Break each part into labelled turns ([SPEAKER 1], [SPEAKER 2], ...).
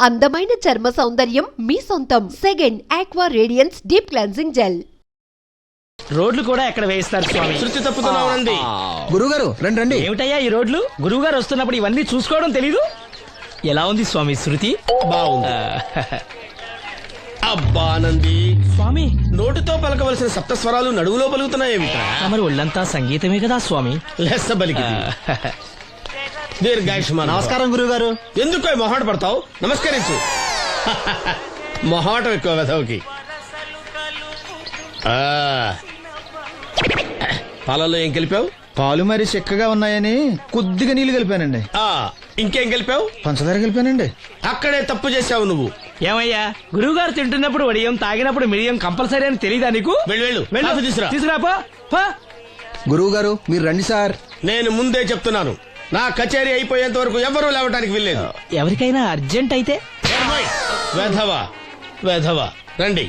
[SPEAKER 1] అందమైన చర్మ సౌందర్యం మీ సొంతం. Second aqua radiance deep cleansing gel.
[SPEAKER 2] రోడ్లు కూడా ఎక్కడ వేయిస్తారు స్వామి?
[SPEAKER 3] శృతి తప్పుతున్నావునండి.
[SPEAKER 4] గురుగారు రండి రండి.
[SPEAKER 2] ఏమిటయ్యా ఈ రోడ్లు? గురువుగారు వస్తున్నప్పుడు ఇవన్నీ చూసుకోవడం తెలీదు? ఎలా ఉంది స్వామి శృతి?
[SPEAKER 3] బాగుంది. అబ్బా నంది
[SPEAKER 2] స్వామి
[SPEAKER 3] నోటితో పలకవలసిన సప్తస్వరాలు నడువులో పలుకుతున్నాయేమిట్రా?
[SPEAKER 2] మరి ఒళ్ళంతా సంగీతమే కదా స్వామి.
[SPEAKER 3] లెస్స బలికి దీర్ఘాయుష్మాన్.
[SPEAKER 4] నమస్కారం గురుగారు.
[SPEAKER 3] ఎందుకో మొహాట పడతావు? నమస్కరించు. మొహాటం ఎక్కువ వెధవుకి. పాలలో ఏం కలిపావు?
[SPEAKER 4] పాలు మరి చిక్కగా ఉన్నాయని కొద్దిగా నీళ్లు కలిపానండి.
[SPEAKER 3] ఇంకేం కలిపావు?
[SPEAKER 4] పంచదార కలిపానండి.
[SPEAKER 3] అక్కడే తప్పు చేశావు నువ్వు.
[SPEAKER 2] ఏమయ్యా గురువుగారు తింటున్నప్పుడు వడియం, తాగినప్పుడు మిడియం కంపల్సరీ అని తెలీదా నీకు?
[SPEAKER 3] వెళ్ళు కాఫీ తీసురా.
[SPEAKER 2] తీసుకురాపో.
[SPEAKER 4] గురువు గారు మీరు రండి సార్.
[SPEAKER 3] నేను ముందే చెప్తున్నాను, నా కచేరీ అయిపోయేంత వరకు ఎవరూ లేవటానికి వెళ్ళలేదు.
[SPEAKER 2] ఎవరికైనా అర్జెంట్ అయితే
[SPEAKER 3] వెధవా వెధవా రండి.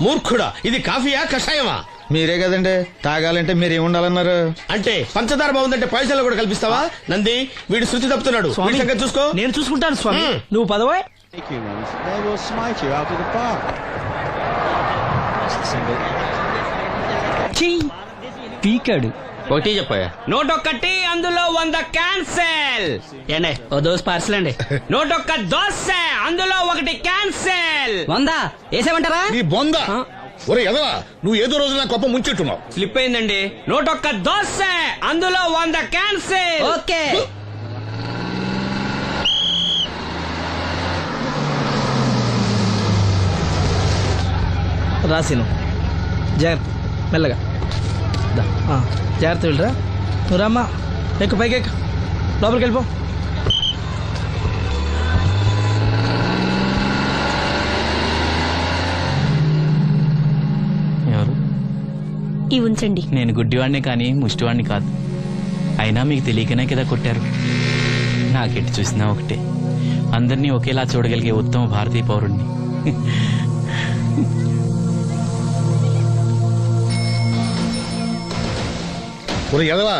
[SPEAKER 3] మూర్ఖుడా, ఇది కాఫీయా కషాయమా?
[SPEAKER 4] మీరే కదండి తాగాలంటే మీరేం ఉండాలన్నారు?
[SPEAKER 3] అంటే పంచదార బాగుందంటే పైసలు కూడా కల్పిస్తావా? నంది వీడు శృతి తప్పుతున్నాడు. వీడి సంగతి చూసుకో.
[SPEAKER 2] నేను చూసుకుంటాను స్వామి. నువ్వు పదవే.
[SPEAKER 5] They will smite you out of the park. That's the single.
[SPEAKER 2] పీకాడు.
[SPEAKER 3] ఒకటి చెప్పాయా?
[SPEAKER 2] 101 అందులో 100 క్యాన్సెల్. ఏండే ఓ దోస్ పార్సల్ అండి. 101 దోశ అందులో 1 క్యాన్సెల్. 100 వేసేమంటారా?
[SPEAKER 6] నీ బొంద. ఒరే ఎదవా, నువ్వు ఏదో రోజు నా కొప్ప ముంచెట్టున్నావు.
[SPEAKER 2] స్లిప్ అయిందండి. 101 దోశ అందులో 100 క్యాన్సెల్. ఓకే. రాసిను జాగ్రత్త, మెల్లగా జాగ్రత్త వెళ్ళరా. నువ్వు రామ్మా, ఎక్కు పైకి ఎక్కు, లోపలికి వెళ్ళిపో.
[SPEAKER 7] ఎవరు?
[SPEAKER 8] ఇవి ఉంచండి.
[SPEAKER 7] నేను గుడ్డివాడిని కానీ ముష్టివాడిని కాదు. అయినా మీకు తెలియకనే కదా కొట్టారు. నాకెట్టి చూసినా ఒకటే, అందరినీ ఒకేలా చూడగలిగే ఉత్తమ భారతీయ పౌరుణ్ణి.
[SPEAKER 6] ఒరే ఎదవా,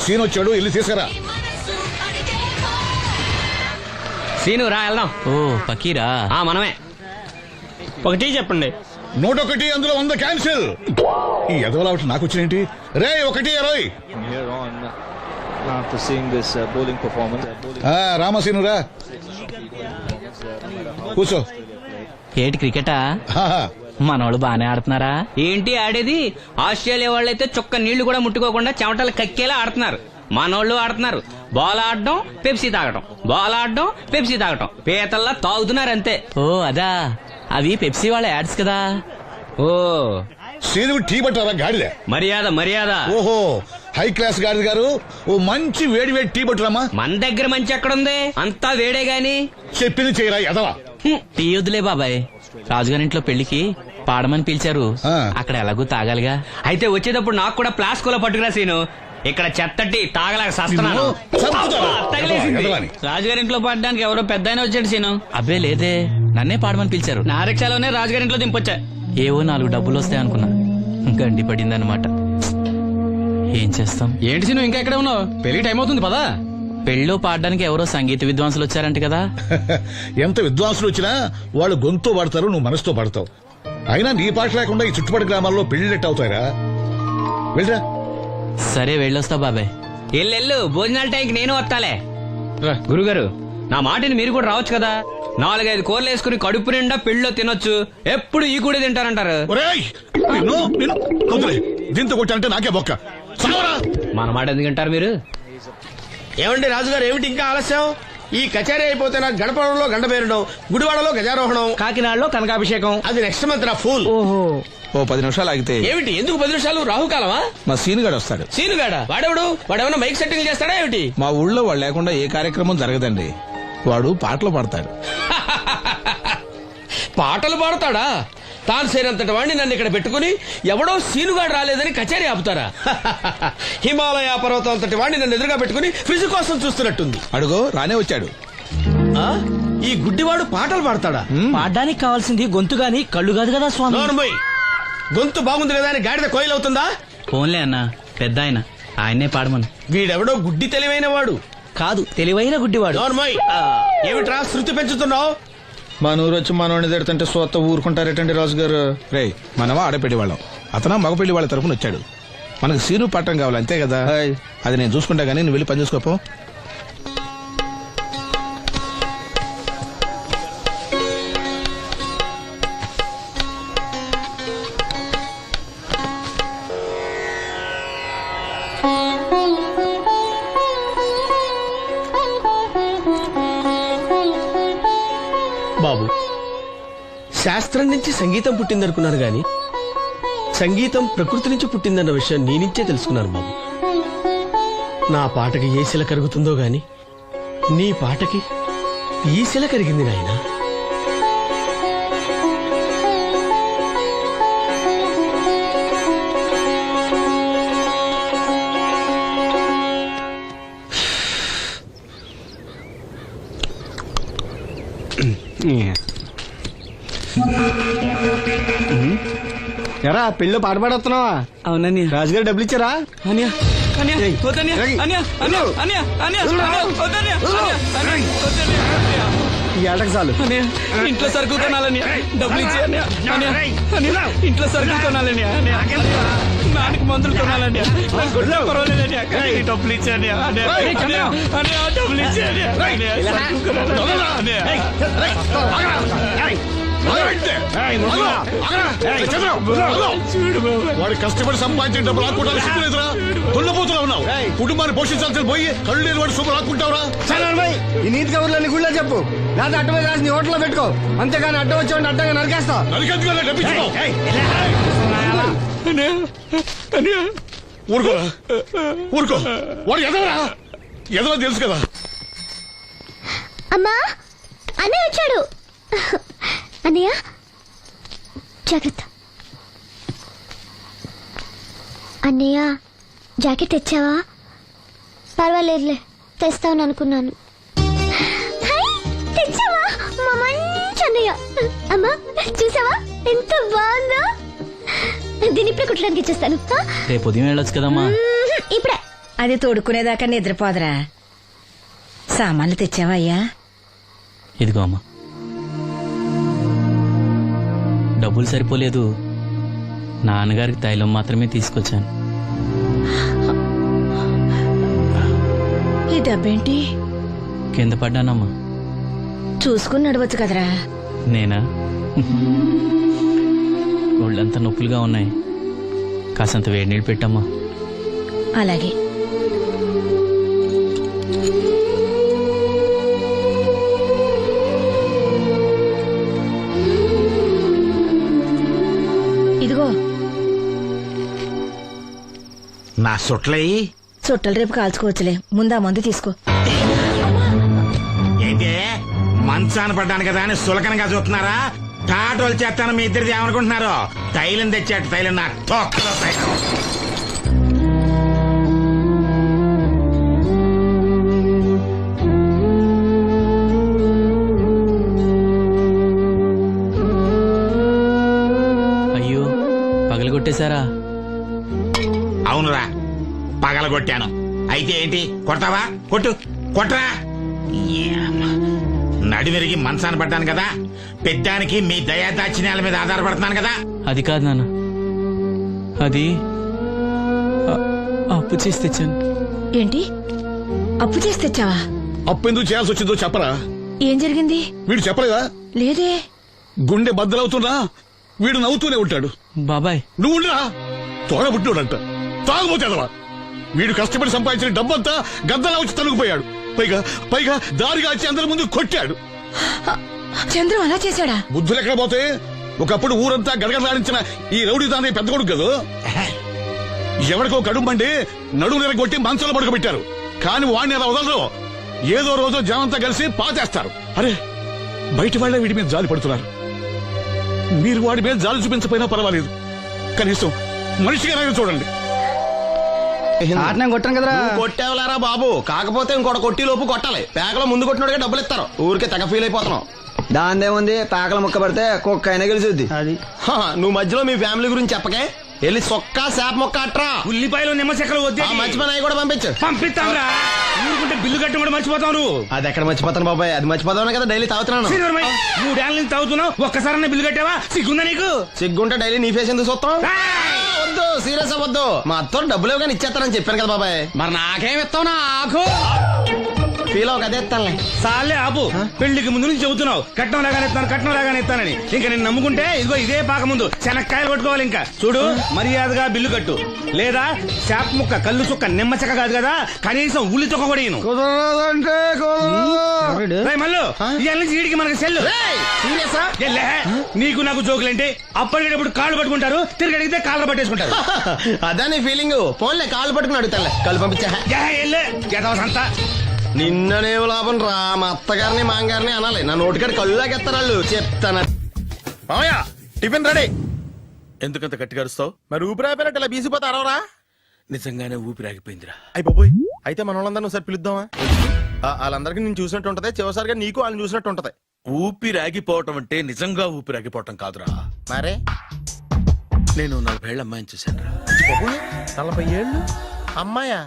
[SPEAKER 6] సీన్ వచ్చాడు, వెళ్ళి తీసుకురా.
[SPEAKER 2] సీను రా వెళ్దాం.
[SPEAKER 7] ఓ పకీరా,
[SPEAKER 2] మనమే. ఒకటి చెప్పండి.
[SPEAKER 6] 101 అందులో 100 క్యాన్సిల్. ఈ ఎదవలా ఒకటి నాకు వచ్చినేంటి? రే 1-20.
[SPEAKER 5] From here on, after seeing this bowling performance,
[SPEAKER 6] రామసీను రా, కూర్చో.
[SPEAKER 7] ఏటి క్రికెటా? మనోళ్ళు బానే ఆడుతున్నారా?
[SPEAKER 2] ఏంటి ఆడేది? ఆస్ట్రేలియా వాళ్ళైతే చుక్క నీళ్లు కూడా ముట్టుకోకుండా చెమటలు కక్కేలా ఆడుతున్నారు. మనోళ్ళు ఆడుతున్నారు బాల్ ఆడడం, పెప్సీ తాగటం, బాల్ ఆడడం, పెప్సీ తాగటం, పీతల్లా తాగుతున్నారు అంతే.
[SPEAKER 7] ఓ అదా, అవి పెప్సీ వాళ్ళ యాడ్స్ కదా.
[SPEAKER 2] ఓ
[SPEAKER 6] సీను టీ పట్టారా గాడిద?
[SPEAKER 2] మర్యాద మర్యాద.
[SPEAKER 6] ఓహో, హై క్లాస్ గాడిద గారు, ఓ మంచి వేడి వేడి టీ పట్టురామా.
[SPEAKER 2] మన దగ్గర మంచి ఎక్కడుంది? అంతా వేడే గాని.
[SPEAKER 6] చెప్పింది చేయరా ఎదవా.
[SPEAKER 7] టీ వద్దులే బాబాయ్, రాజుగారింట్లో పెళ్లికి పాడమని పిలిచారు, అక్కడ ఎలాగూ తాగాలిగా.
[SPEAKER 2] అయితే వచ్చేటప్పుడు నాకు కూడా ప్లాస్కోలో పట్టుకురా సీను. ఇక్కడ చెత్తటి తాగలేక సస్తున్నాను. రాజుగారింట్లో పాడడానికి ఎవరో పెద్ద వచ్చాడు సీను.
[SPEAKER 7] అబ్బే లేదే, నన్నే పాడమని పిలిచారు.
[SPEAKER 2] నా రిక్షాలోనే రాజుగారింట్లో దింపొచ్చా.
[SPEAKER 7] ఏవో 4 డబ్బులు వస్తాయనుకున్నా, గండి పడిందనమాట. ఏం చేస్తాం?
[SPEAKER 2] ఏంటి సీను ఇంకా ఎక్కడ ఉన్నావు? పెళ్లి టైం అవుతుంది పదా.
[SPEAKER 7] పెళ్ళిలో పాడడానికి ఎవరో సంగీత విద్వాంసులు వచ్చారంట కదా.
[SPEAKER 6] ఎంత విద్వాంసులు వచ్చినా వాళ్ళు గొంతు పడతారు, నువ్వు మనసుతో పడతావు. అయినా నీ పాట లేకుండా ఈ చుట్టుపక్కల గ్రామాల్లో పెళ్లినట్టు అవుతాయిరా. వెళ్ళరా.
[SPEAKER 7] సరే వెళ్ళొస్తా బాబాయ్.
[SPEAKER 2] ఎల్లెళ్ళు, భోజనాల టైంకి నేను వస్తాలే. గురుగారు, నా మాటిని మీరు కూడా రావచ్చు కదా. 4-5 కూరలు వేసుకుని కడుపు నిండా పెళ్ళిలో తినొచ్చు. ఎప్పుడు ఈ కూడా తింటారంటారు.
[SPEAKER 6] దీంతో కొట్టాలంటే నాకే బొక్క.
[SPEAKER 2] మన మాట ఎందుకంటారు మీరు?
[SPEAKER 3] ఏమండి రాజుగారు, ఏమిటి ఇంకా ఆలస్యం? ఈ కచేరీ అయిపోతే నాకు గణపవరంలో గంట పేరడం, గుడివాడలో గజారోహణం,
[SPEAKER 2] కాకినాడలో కనకాభిషేకం.
[SPEAKER 3] అది నెక్స్ట్ మంత్ నా ఫూల్.
[SPEAKER 2] ఓహో,
[SPEAKER 4] ఓ 10 నిమిషాలు ఆగితే.
[SPEAKER 3] ఏమిటి, ఎందుకు 10 నిమిషాలు? రాహుకాలమా?
[SPEAKER 4] మా సీనుగాడు వస్తాడు.
[SPEAKER 3] సీనుగాడా? వాడేమన్నా మైక్ సెట్టింగ్ చేస్తాడా ఏమిటి?
[SPEAKER 4] మా ఊళ్ళో వాడు లేకుండా ఏ కార్యక్రమం జరగదండి. వాడు పాటలు పాడతాడు.
[SPEAKER 3] పాటలు పాడతాడా? తాను సేనంతటి వాడిని నన్ను ఇక్కడ పెట్టుకుని ఎవడో సీనుగాడు రాలేదని కచేరీ ఆపుతారా? హిమాలయ పర్వతం అంతటి వాడిని నన్ను ఎదురుగా పెట్టుకుని ఫిజు కోసం చూస్తున్నట్టుంది.
[SPEAKER 4] అడుగో రానే వచ్చాడు.
[SPEAKER 3] ఈ గుడ్డివాడు పాటలు పాడతాడా?
[SPEAKER 2] పాడడానికి కావాల్సింది గొంతు గాని కళ్ళు కాదు కదా స్వామి.
[SPEAKER 3] గొంతు బాగుంది కదా అని గాడిద కోయిలవుతుందా?
[SPEAKER 7] ఫోన్లే అన్న, పెద్ద ఆయన
[SPEAKER 2] ఆయనే పాడమను.
[SPEAKER 3] వీడెవడో గుడ్డి తెలివైన వాడు
[SPEAKER 2] కాదు, తెలివైన గుడ్డివాడు.
[SPEAKER 3] నోర్మోయ్. ఏమిట్రా శృతి పెంచుతున్నావు?
[SPEAKER 4] మన ఊరు వచ్చి మనోడిని తిడుతుంటే సొత్త ఊరుకుంటారేటండి రాజు గారు.
[SPEAKER 6] రే మనమా ఆడపెళ్లి వాళ్ళం, అతను మగ పెళ్లి వాళ్ళ తరఫున వచ్చాడు. మనకు సీను పట్టం కావాలి అంతే కదా.
[SPEAKER 4] హాయ్.
[SPEAKER 6] అది నేను చూసుకుంటా గానీ నువ్వు వెళ్ళి పని చూసుకోపో.
[SPEAKER 3] బాబు, శాస్త్రం నుంచి సంగీతం పుట్టిందనుకున్నాను గాని సంగీతం ప్రకృతి నుంచి పుట్టిందన్న విషయం నీ నుంచే తెలుసుకున్నాను బాబు. నా పాటకి ఏ శిల కరుగుతుందో గాని నీ పాటకి ఈ శిల కరిగింది నాయనా.
[SPEAKER 5] ఎరా పెళ్ళి పాట పాడుతున్నావా?
[SPEAKER 2] అవునని
[SPEAKER 5] రాజుగారు డబ్బులు ఇచ్చారా? ఈ ఏటకు చాలు.
[SPEAKER 7] ఇంట్లో సరుకులు కొనాలని డబ్బులు ఇచ్చి ఇంట్లో సరుకులు కొనాలని నాన్నకి మందులు కొనాలని డబ్బులు ఇచ్చాను డబ్బులు
[SPEAKER 6] వాడు కష్టపడి సంపాదించిన డబ్బులు లాక్కుంటావు, సిగ్గులేదురా? దున్నపోతున్నా ఉన్నావు. కుటుంబాన్ని పోషించాల్సిన పోయి కళ్ళు లేని వాడు శుభ్రం లాక్కుంటావురా?
[SPEAKER 5] ఈ నీతి కబుర్లన్నీ గుళ్ళో చెప్పు, లేదా అడ్డమే రాసి నీ హోటల్లో పెట్టుకో. అంతేగాని అడ్డం వచ్చేవాడిని అడ్డంగా నరికేస్తా.
[SPEAKER 6] నరికెందుకు డబ్బిచ్చుకో. ఊరుకోరా, ఊరుకో. వాడు ఎదవరా? ఎదవా తెలుసు కదా.
[SPEAKER 9] అమ్మా అన్నయ్య వచ్చాడు. అన్నయ్య జాగ్రత్త. అన్నయ్య జాకెట్ తెచ్చావా? పర్వాలేదులే, తెస్తావని అనుకున్నాను. తెచ్చావా? మా మంచి అన్నయ్య. అమ్మా చూసావా ఎంత బాగుందో? దీన్ని ఇప్పుడే కుట్టడానికి ఇచ్చేస్తాను.
[SPEAKER 7] రేపు ఉదయం వెళ్ళొచ్చు కదమ్మా.
[SPEAKER 9] ఇప్పుడే.
[SPEAKER 10] అది తోడుకునేదాకా నిద్రపోదరా. సామాన్లు తెచ్చావా అయ్యా?
[SPEAKER 7] ఇదిగో అమ్మా. డబ్బులు సరిపోలేదు, నాన్నగారికి తైలం మాత్రమే తీసుకొచ్చాను.
[SPEAKER 10] ఈ డబ్బేంటి?
[SPEAKER 7] కింద పడ్డానమ్మా.
[SPEAKER 10] చూసుకుని నడవచ్చు కదరా.
[SPEAKER 7] నేనా? ఒళ్ళంతా నొప్పులుగా ఉన్నాయి, కాసంత వేడి నీళ్ళు పెట్టమ్మా.
[SPEAKER 10] అలాగే. ఇదిగో
[SPEAKER 4] నా సొట్లయి
[SPEAKER 10] చుట్టలు రేపు కాల్చుకోవచ్చులే, ముందా మందు తీసుకో.
[SPEAKER 4] ఏంటి మంచాన పడ్డాను కదా అని సులకనగా చూస్తున్నారా? టాటోలు చేస్తాను మీ ఇద్దరిది ఏమనుకుంటున్నారు? తైలం తెచ్చాడు, తైలం నా తొక్కలో తైలం.
[SPEAKER 7] అయ్యో, పగలగొట్టేశారా?
[SPEAKER 4] అవునురా, పగలగొట్టాను. అయితే ఏంటి, కొడతావా? కొట్టు, కొట్టరా. నడివిరిగి మంచాన పడ్డాను కదా, పెద్దానికి మీ దయాదాచిన్యాల మీద ఆధారపడుతున్నాను కదా.
[SPEAKER 7] అది కాదు నాన్న, అది అప్పు చేసి తెచ్చాను.
[SPEAKER 10] ఏంటి అప్పు చేసి తెచ్చావా?
[SPEAKER 6] అప్పెందుకు చేయాల్సి వచ్చిందో చెప్పరా?
[SPEAKER 10] ఏం జరిగింది?
[SPEAKER 6] వీడు చెప్పలేదా?
[SPEAKER 10] లేదే.
[SPEAKER 6] గుండె బద్దలవుతున్నా వీడు నవ్వుతూనే ఉంటాడు.
[SPEAKER 7] బాబాయ్
[SPEAKER 6] నువ్వు ఉండరా, తోడబుట్టినోడంట, తాగుపోతేదవా. వీడు కష్టపడి సంపాదించిన డబ్బంతా గద్దలా వచ్చి తనుకుపోయాడు. పైగా పైగా దారిగా వచ్చి అందరి ముందు కొట్టాడు.
[SPEAKER 10] చంద్రం అలా చేశాడా?
[SPEAKER 6] బుద్ధులు ఎక్కడ పోతే, ఒకప్పుడు ఊరంతా గడగడలాడించిన ఈ రౌడీ తానే పెద్ద కొడుకు కదా. ఎవరికో కడుంబండి నడుము నిరగొట్టి మంచంలో పడుకోబెట్టారు. కానీ వాడిని అలా వదలరు. ఏదో రోజు జనంతా కలిసి పాతేస్తారు. అరే, బయట వాళ్ళే వీడి మీద జాలి పడుతున్నారు. మీరు వాడి మీద జాలి చూపించకపోయినా పర్వాలేదు, కనీసం మనిషిగా చూడండి.
[SPEAKER 5] ఆటనే కొట్టాను కదరా.
[SPEAKER 3] కొట్టేవలేరా బాబు, కాకపోతే ఇంకోటి కొట్టి లోపు కొట్టాలి. పేకలో ముందు కొట్టినోడిగా డబ్బులు ఇస్తారు. ఊరికే తెగ ఫీల్ అయిపోతున్నావు.
[SPEAKER 5] దాందేముంది, పేకల ముక్క పడితే కుక్క అయినా గెలిచిద్ది. అది
[SPEAKER 3] నువ్వు మధ్యలో మీ ఫ్యామిలీ గురించి చెప్పకే. వెళ్ళి సొక్క శాప మొక్క అట్రా.
[SPEAKER 4] ఉల్లిపాయలు నిమ్మ చెక్కలు వద్దే.
[SPEAKER 3] మంచి పని అవి కూడా పంపించు.
[SPEAKER 4] పంపిస్తాంరా. ఊరుకుంటే బిల్లు కట్టి కూడా మర్చిపోతావు నువ్వు.
[SPEAKER 3] అది ఎక్కడ మర్చిపోతాను బాబాయ్, అది మర్చిపోతాను కదా డైలీ తాగుతున్నాను.
[SPEAKER 4] 3 ఏళ్ళ నుంచి తాగుతున్నావు, ఒక్కసారి బిల్లు కట్టావా? సిగ్గుందా నీకు?
[SPEAKER 3] సిగ్గుంటే డైలీ నీ ఫేస్ ఎందుకు చూస్తాం? వద్దు, సీరియస్ అవ్వద్దు. మా అత్తో డబ్బులు కానీ ఇచ్చేస్తానని చెప్పాను కదా బాబాయ్.
[SPEAKER 2] మరి నాకేం ఇస్తావు నాకు?
[SPEAKER 3] ఫీల్ అవ్వక అదే ఇస్తానులే.
[SPEAKER 4] సాలే ఆపు. పెళ్లికి ముందు నుంచి చెబుతున్నావు కట్నం రాగానే ఇస్తానని. ఇంకా నేను నమ్ముకుంటే ఇదిగో ఇదే పాక ముందు శనక్కాయలు కొట్టుకోవాలి. ఇంకా చూడు, మర్యాదగా బిల్లు కట్టు, లేదా చేప ముక్క, కళ్ళు చుక్క, నిమ్మ చెక్క కాదు కదా, కనీసం ఉల్లి చుక్క కూడా ఇయ్యను. మళ్ళీ ఇవాళ నుంచి వీడికి మనకి సెల్లు. నీకు నాకు జోకులంటే అప్పటికేటప్పుడు కాళ్ళు పట్టుకుంటారు, తిరిగి అడిగితే కాళ్ళు పట్టేసుకుంటారు.
[SPEAKER 3] అదే నీ ఫీలింగ్. ఫోన్లే కాళ్ళు పట్టుకుని అడుగుతానులే. కళ్ళు పంపించా.
[SPEAKER 4] అంతా
[SPEAKER 3] నిన్ననే లాభం రా. మా అత్తగారిని మాంగారిని అనాలి. నా నోటికాడ కళ్ళు లాగెత్తారు వాళ్ళు. చెప్తాను.
[SPEAKER 6] Tiffin ready.
[SPEAKER 11] ఎందుకంత గట్టిగా అరుస్తావు?
[SPEAKER 6] మరి ఊపిరాయిపోయినట్టు ఇలా బీసిపోతే అరవరా?
[SPEAKER 11] నిజంగానే ఊపిరాగిపోయిందిరా.
[SPEAKER 6] అయ్యి బాబోయ్, అయితే మన వాళ్ళందరినీ ఒకసారి పిలుద్దామా? వాళ్ళందరికీ నేను చూసినట్టు ఉంటది, చివరిసారిగా నీకు వాళ్ళని చూసినట్టు ఉంటది.
[SPEAKER 11] ఊపిరాగిపోవటం అంటే నిజంగా ఊపిరాగిపోవటం కాదురా.
[SPEAKER 6] మరే
[SPEAKER 11] నేను 40 ఏళ్ల అమ్మాయిని చూశాను రా.
[SPEAKER 6] 40 ఏళ్ళు అమ్మాయా?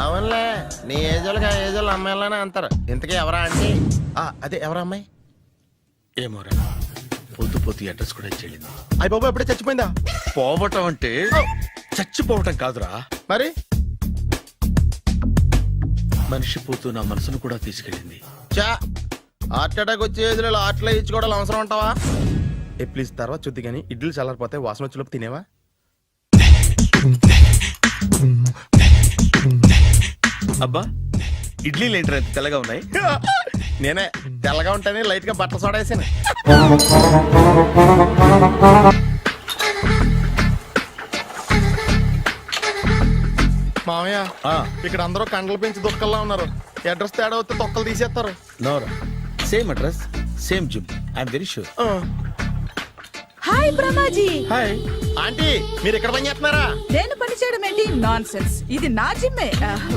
[SPEAKER 6] అవునులే, నీ ఏజోళ్ళకి ఆ ఏజోళ్ళు అమ్మాయిలానే అంటారు. ఇంతకీ ఎవరా అంటే? అదే ఎవరా అమ్మాయి?
[SPEAKER 11] ఏమోరా, పొద్దు అడ్రస్ కూడా ఇచ్చేళ్ళింది.
[SPEAKER 6] అయ్యి బాబు ఎప్పుడే చచ్చిపోయిందా?
[SPEAKER 11] పోవటం అంటే చచ్చిపోవటం కాదురా,
[SPEAKER 6] మరి
[SPEAKER 11] మనిషి పోతూ నా మనసును కూడా తీసుకెళ్ళింది.
[SPEAKER 6] చా, హార్ట్ అటాక్ వచ్చే ఏజ్లో హార్ట్లో ఇచ్చుకోవడం అవసరం అంటావా? ప్లీజ్ తర్వాత చూద్ది కానీ ఇడ్లీ చల్లారిపోతే వాసన వచ్చేలోపు తినేవా?
[SPEAKER 11] అబ్బా, ఇడ్లీలు ఏంటరా ఇంత తెల్లగా ఉన్నాయి?
[SPEAKER 6] నేనే తెల్లగా ఉంటానే లైట్ గా బట్టలు సోడా వేసాను. మామయ్య, ఇక్కడ అందరూ కండలు పెంచి దుక్కల్లా ఉన్నారు. అడ్రస్ తేడా వస్తే తొక్కలు తీసేస్తారు.
[SPEAKER 11] నోరా, same address, same gym. I'm very sure.
[SPEAKER 10] Hi Brahmaji.
[SPEAKER 6] Hi aunty, మీరు ఇక్కడ పని చేస్తున్నారా?
[SPEAKER 10] నేను పని చేయడం ఏంటి? Nonsense. ఇది నా జిమ్మే.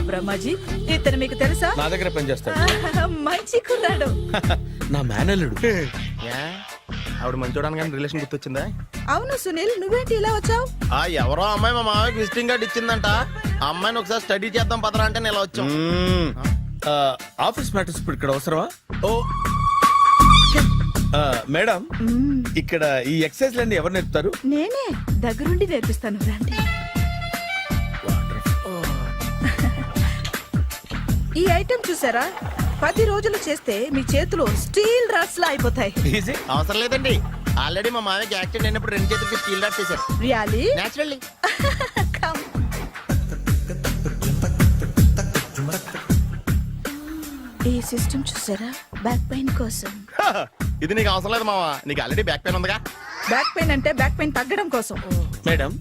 [SPEAKER 10] బ్రహ్మాజీ, ఇతను మీకు తెలుసా?
[SPEAKER 11] నా దగ్గర పని చేస్తాడు.
[SPEAKER 10] మంచి కుర్రాడు.
[SPEAKER 11] నా మేనల్లుడు.
[SPEAKER 6] ఆవిడ మంచి చూడడానికి రిలేషన్ గుర్తొచ్చిందా?
[SPEAKER 10] అవును సునీల్, నువ్వేంటి ఇలా వచ్చావు?
[SPEAKER 6] ఎవరో అమ్మాయి మా మామయ్యకి విజిటింగ్ కార్డు ఇచ్చిందంట. ఆ అమ్మాయిని ఒకసారి స్టడీ చేద్దాం పదరా అంటే నేను ఇలా వచ్చాం.
[SPEAKER 11] ఆఫీస్ మ్యాటర్స్ ఇప్పుడు ఇక్కడ అవసరమా? ఓ మేడం, ఇక్కడ ఈ ఎక్సర్సైజ్ లన్నీ ఎవరు నేర్పుతారు?
[SPEAKER 10] నేనే దగ్గరుండి నేర్పిస్తాను. రండి. ఈ ఐటెం చూసారా? 10 రోజులు చేస్తే మీ చేతులు స్టీల్ రాట్స్ లా అయిపోతాయి.
[SPEAKER 6] అవసరం లేదండి, ఆల్రెడీ మా మామయ్యకి యాక్సిడెంట్ అయినప్పుడు 2 చేతులకి స్టీల్ డాట్ చేశారు.
[SPEAKER 10] రియల్లీ?
[SPEAKER 6] నేచురల్లీ.
[SPEAKER 10] ఈ సిస్టమ్ చూసారా? బ్యాక్ పెయిన్ కోసం.
[SPEAKER 6] ఇది నీకు అవసరం లేదు మావా, నీకు ఆల్రెడీ బ్యాక్ పెయిన్ ఉందిగా.
[SPEAKER 10] బ్యాక్ పెయిన్ అంటే బ్యాక్ పెయిన్ తగ్గడం కోసం.
[SPEAKER 11] మేడం,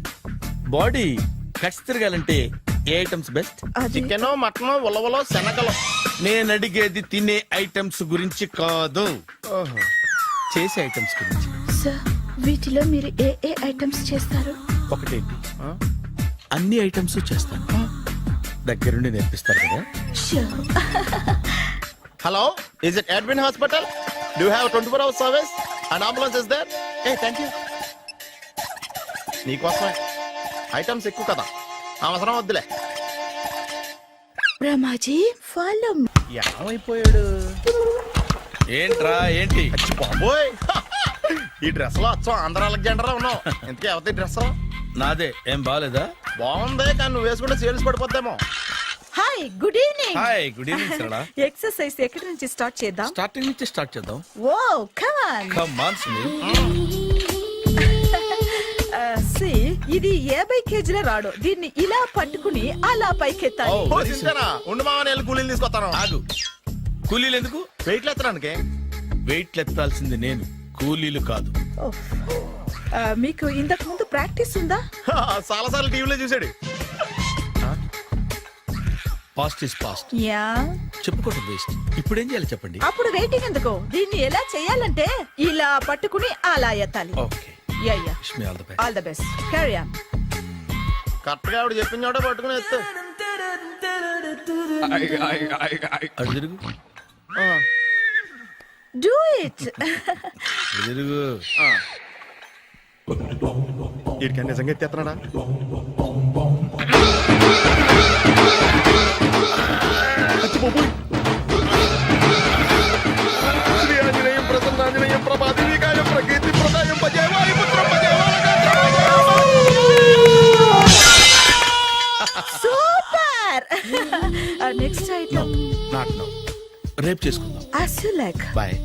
[SPEAKER 11] బాడీ కట్స్ తిరగాలంటే ఏ ఐటమ్స్ బెస్ట్?
[SPEAKER 6] చికెన్, మటన్, ఉలవలో, శనగలు.
[SPEAKER 11] నేను అడిగేది తినే ఐటమ్స్ గురించి కాదు, చేసే ఐటమ్స్ గురించి.
[SPEAKER 10] సార్, వీటిలో మీరు ఏ ఏ ఐటమ్స్ చేస్తారు?
[SPEAKER 11] ఒకటేంటి, అన్ని ఐటమ్స్ చేస్తాను. దగ్గరుండి నేర్పిస్తారు కదా.
[SPEAKER 6] Hello, is it admin hospital? Do have 24 hours service and ambulance is there? Thank you. నీకోసమే. ఐటమ్స్ ఎక్కువ కదా, అవసరం వద్దులే.
[SPEAKER 10] బ్రహ్మాజీ, ఫాలో.
[SPEAKER 6] ఏమైపోయాడు?
[SPEAKER 11] ఏంట్రా ఏంటి?
[SPEAKER 6] బాబోయ్, ఈ డ్రెస్ లో వచ్చాం ఆంధ్ర అలెగ్జాండర్ ఉన్నావు. ఇంతకీ ఎవరి డ్రెస్?
[SPEAKER 11] నాదే. ఏం బాగాలేదా?
[SPEAKER 6] బాగుంది, కానీ నువ్వు వేసుకుంటే సేల్స్ పడిపోద్దేమో.
[SPEAKER 10] Hi, good evening.
[SPEAKER 11] Hi, good evening Sarala.
[SPEAKER 10] Exercise ఎక్కడి నుంచి స్టార్ట్ చేద్దాం?
[SPEAKER 11] స్టార్టింగ్ నుంచి స్టార్ట్ చేద్దాం.
[SPEAKER 10] Oh come on.
[SPEAKER 11] Come on Sunil.
[SPEAKER 10] ఇది 50 కేజీల రాడు. దీన్ని ఇలా పట్టుకుని అలా పైకెత్తాలి.
[SPEAKER 6] ఉండు మామ, నేను కూలీలు తీసుకొస్తాను.
[SPEAKER 11] ఆగు, కూలీలు ఎందుకు?
[SPEAKER 6] వెయిట్లు ఎత్తడానికి.
[SPEAKER 11] వెయిట్లు ఎత్తాల్సింది నేను, కూలీలు కాదు.
[SPEAKER 10] మీకు ఇంతకు ముందు ప్రాక్టీస్ ఉందా?
[SPEAKER 6] చాలా సార్లు టీవీలో చూసాడు.
[SPEAKER 11] Past is past.
[SPEAKER 10] యా,
[SPEAKER 11] చెప్పుకోవడం వేస్ట్. ఇప్పుడు ఏం చేయాలి చెప్పండి.
[SPEAKER 10] అప్పుడు వెయిటింగ్ ఎందుకు? దీన్ని ఎలా చేయాలంటే ఇలా పట్టుకుని అలా ఎత్తాలి.
[SPEAKER 11] Okay,
[SPEAKER 10] yeah yeah.
[SPEAKER 11] Wish me all the best.
[SPEAKER 10] All the best. Carry on.
[SPEAKER 6] Correct గా ఆవిడ చెప్పిన చోట పట్టుకుని ఎత్తు.
[SPEAKER 11] అటు తిరుగు.
[SPEAKER 10] Do it.
[SPEAKER 11] తిరుగు. వీడికి నిజంగా ఎత్తేస్తున్నాడా? శ్రీ ఆంజనేయం ప్రసన్నాంజనేయం ప్రభాదేవికాయం ప్రకీర్తి ప్రదాయం భజే వాయుపుత్రం భజే
[SPEAKER 10] super. Next item
[SPEAKER 11] not no, రేపు చేసుకుందాం.
[SPEAKER 10] as you like.
[SPEAKER 11] Bye.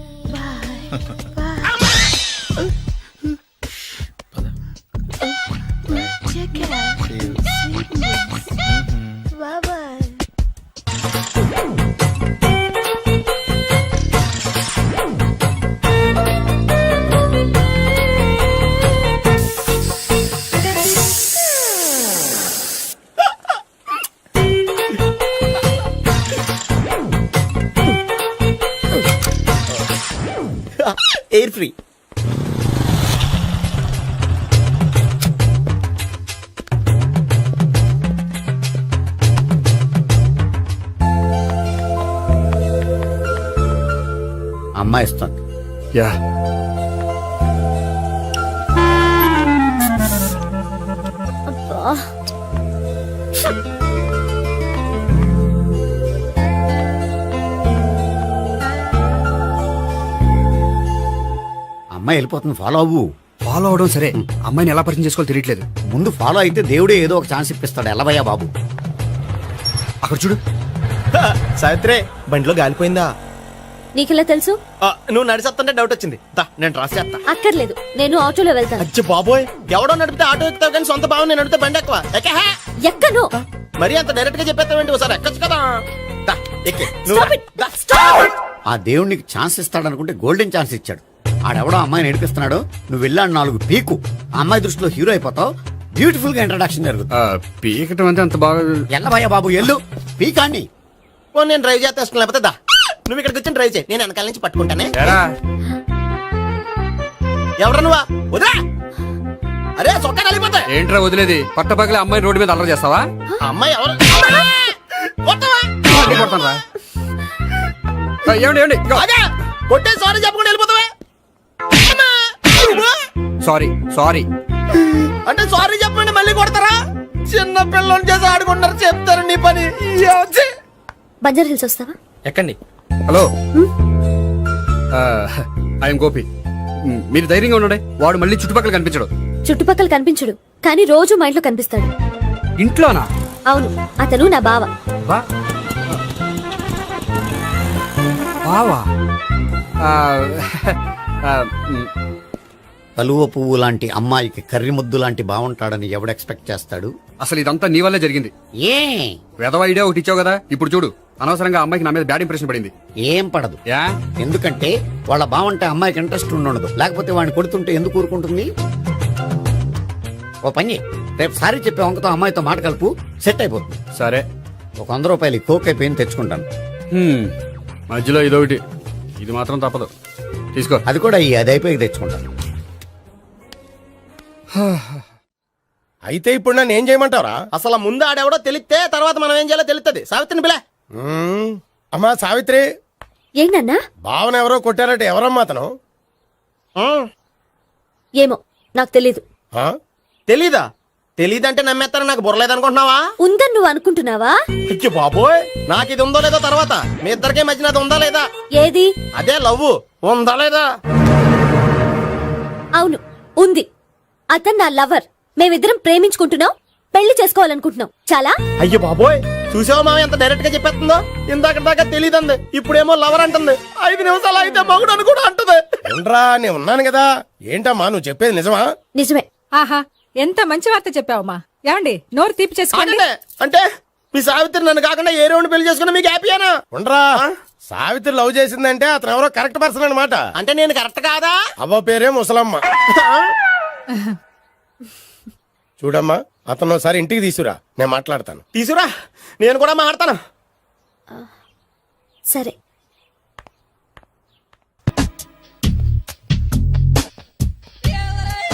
[SPEAKER 10] Take care. Bye bye.
[SPEAKER 3] Air free.
[SPEAKER 12] అమ్మాయి ఇస్తాను.
[SPEAKER 3] యా
[SPEAKER 12] అమ్మాయి వెళ్ళిపోతుంది, ఫాలో అవ్వు.
[SPEAKER 13] ఫాలో అవడం సరే, అమ్మాయిని ఎలా పరిచయం చేసుకోవాలో తెలియట్లేదు.
[SPEAKER 12] ముందు ఫాలో అయితే దేవుడే ఏదో ఒక ఛాన్స్ ఇప్పిస్తాడు. ఎలవయ్యా బాబు.
[SPEAKER 13] అక్కడ చూడు.
[SPEAKER 3] సావిత్రి, బండిలో గాలిపోయిందా?
[SPEAKER 8] నీకెలా తెలుసు?
[SPEAKER 3] నువ్వు నడిచేస్తుంటే డౌట్ వచ్చింది. నేను రాసేస్తా.
[SPEAKER 8] అక్కర్లేదు, నేను ఆటోలో వెళ్తాను.
[SPEAKER 3] అచ్చి బాబోయ్, ఎవడో నడిపితే ఆటో ఎక్కుతావు కానీ సొంత భావం నేను నడిపితే బండి ఎక్కువ.
[SPEAKER 8] ఎక్కను.
[SPEAKER 3] మరి అంత డైరెక్ట్ గా చెప్పేస్తావేంటి? ఒకసారి ఎక్కొచ్చు కదా. దా, ఎక్కే.
[SPEAKER 8] Stop it.
[SPEAKER 3] దా.
[SPEAKER 12] ఆ దేవుడికి ఛాన్స్ ఇస్తాడనుకుంటే గోల్డెన్ ఛాన్స్ ఇచ్చాడు. ఆడెవడో అమ్మాయిని నడిపిస్తున్నాడు, నువ్వు వెళ్ళాడు 4 పీకు. ఆ అమ్మాయి దృష్టిలో హీరో అయిపోతావు. బ్యూటిఫుల్ గా ఇంట్రడక్షన్ జరుగుతుంది.
[SPEAKER 13] పీకటం అంటే అంత బాగా.
[SPEAKER 12] ఎల్లవయ్యా బాబు, ఎల్లు పీకాన్ని.
[SPEAKER 3] నేను డ్రైవ్ చేస్తాను, లేకపోతే దా నువ్వు ఇక్కడికి వచ్చి డ్రైవ్ చేయి, నేను వెనకాల నుంచి పట్టుకుంటానే. ఎవరు నువ్వా? వదిలా. అరే చొక్కా కలిగిపోతా.
[SPEAKER 13] ఏంట్రా వదిలేది? పట్టపగలే అమ్మాయి రోడ్డు మీద అల్లరి చేస్తావా?
[SPEAKER 3] అమ్మాయి ఎవరు?
[SPEAKER 13] ఏమండి
[SPEAKER 3] కొట్టే సారీ చెప్పకుండా వెళ్ళిపోతావా?
[SPEAKER 13] సారీ సారీ
[SPEAKER 3] అంటే సారీ చెప్పండి మళ్ళీ కొడతారా? చిన్న పిల్లలు చేసి ఆడుకుంటారు, చెప్తారు నీ పని.
[SPEAKER 8] బంజారా హిల్స్ వస్తావా?
[SPEAKER 3] ఎక్కండి.
[SPEAKER 13] Hello, I'm Gopi. మీరు ధైర్యంగా ఉండండి. వాడు మళ్ళీ చుట్టుపక్కల కనిపించడు.
[SPEAKER 8] చుట్టుపక్కల కనిపించడు, కానీ రోజు మా ఇంట్లో కనిపిస్తాడు.
[SPEAKER 13] ఇంట్లోనా?
[SPEAKER 8] అవును, అతను నా బావ.
[SPEAKER 13] బావా?
[SPEAKER 12] కలువ పువ్వు లాంటి అమ్మాయికి కర్రి ముద్దు లాంటి బాగుంటాడని ఎవడు ఎక్స్పెక్ట్ చేస్తాడు?
[SPEAKER 13] అసలు ఇదంతా నీ వల్లే జరిగింది.
[SPEAKER 12] ఏ
[SPEAKER 13] వెధవ ఐడియా ఒకటి ఇచ్చావు కదా, ఇప్పుడు చూడు. అనవసరంగా అమ్మాయికి నా మీద బ్యాడ్ ఇంప్రెషన్ పడింది.
[SPEAKER 12] ఏం పడదు. ఎందుకంటే వాళ్ళ బాగుంటే అమ్మాయికి ఇంట్రెస్ట్ ఉండదు. లేకపోతే వాడిని కొడుతుంటే ఎందుకు ఊరుకుంటుంది? ఓ పని, రేపు సారీ చెప్పే వంకతో అమ్మాయితో మాట కలుపు, సెట్ అయిపోతుంది.
[SPEAKER 13] సరే,
[SPEAKER 12] ఒక 100 రూపాయలు కోక్ అయిపోయింది, తెచ్చుకుంటాను.
[SPEAKER 13] మధ్యలో ఇదొకటి, ఇది మాత్రం తప్పదు. తీసుకో.
[SPEAKER 12] అది కూడా అది అయిపోయి తెచ్చుకుంటాను.
[SPEAKER 3] అయితే ఇప్పుడు నన్ను ఏం చేయమంటావరా? అసలు ముందు ఆడెవడో తెలిస్తే తర్వాత మనం ఏం చేయాలో తెలుస్తుంది. సావిత్రిని బిలే. అమ్మా సావిత్రి.
[SPEAKER 8] ఏంటన్నా?
[SPEAKER 3] భావన ఎవరో కొట్టారట. ఎవరమ్మా అతను?
[SPEAKER 8] ఏమో, నాకు తెలీదు.
[SPEAKER 3] తెలీదా? తెలీదంటే నమ్మేస్తారని నాకు బుర్రలేదనుకుంటున్నావా?
[SPEAKER 8] ఉందని నువ్వు అనుకుంటున్నావా?
[SPEAKER 3] అయ్యో బాబోయ్, నాకు ఇది ఉందో లేదో తర్వాత. మీ ఇద్దరికే మధ్యన అది ఉందా లేదా?
[SPEAKER 8] ఏది?
[SPEAKER 3] అదే లవ్ ఉందా లేదా?
[SPEAKER 8] అవును, ఉంది. అతను నా లవర్. మేమిద్దరం ప్రేమించుకుంటున్నాం, పెళ్లి చేసుకోవాలనుకుంటున్నాం. చాలా.
[SPEAKER 3] అయ్యో బాబోయ్, చూసావా మామ ఎంత డైరెక్ట్ గా చెప్పేస్తుందో? ఇందాక దాకా తెలియదండి, ఇప్పుడేమో లవర్ అంటుంది. 5 నిమిషాలు అయితే మగుడు అని కూడా అంటుంది. ఏంట్రా, నేను ఉన్నాను కదా. ఏంటమ్మా నువ్వు చెప్పేది నిజమా?
[SPEAKER 8] నిజమే.
[SPEAKER 10] ఆహా, ఎంత మంచి వార్త చెప్పావమ్మా. ఏమండి, నోరు తీపి చేసుకోండి.
[SPEAKER 3] అంటే మీ సావిత్రి నన్ను కాకుండా ఏ రౌండ్ పెళ్లి చేసుకున్నా మీకు హ్యాపీయేనా? ఉండరా, సావిత్రి లవ్ చేసిందంటే అతను ఎవరో కరెక్ట్ పర్సన్ అనమాట. అంటే నేను కరెక్ట్ కాదా? అవ్వ పేరే ముసలమ్మ. చూడమ్మా, అతను ఒకసారి ఇంటికి తీసుకురా, నేను మాట్లాడతాను. తీసుకురా, నేను కూడా మాట్లాడతాను.
[SPEAKER 8] సరే.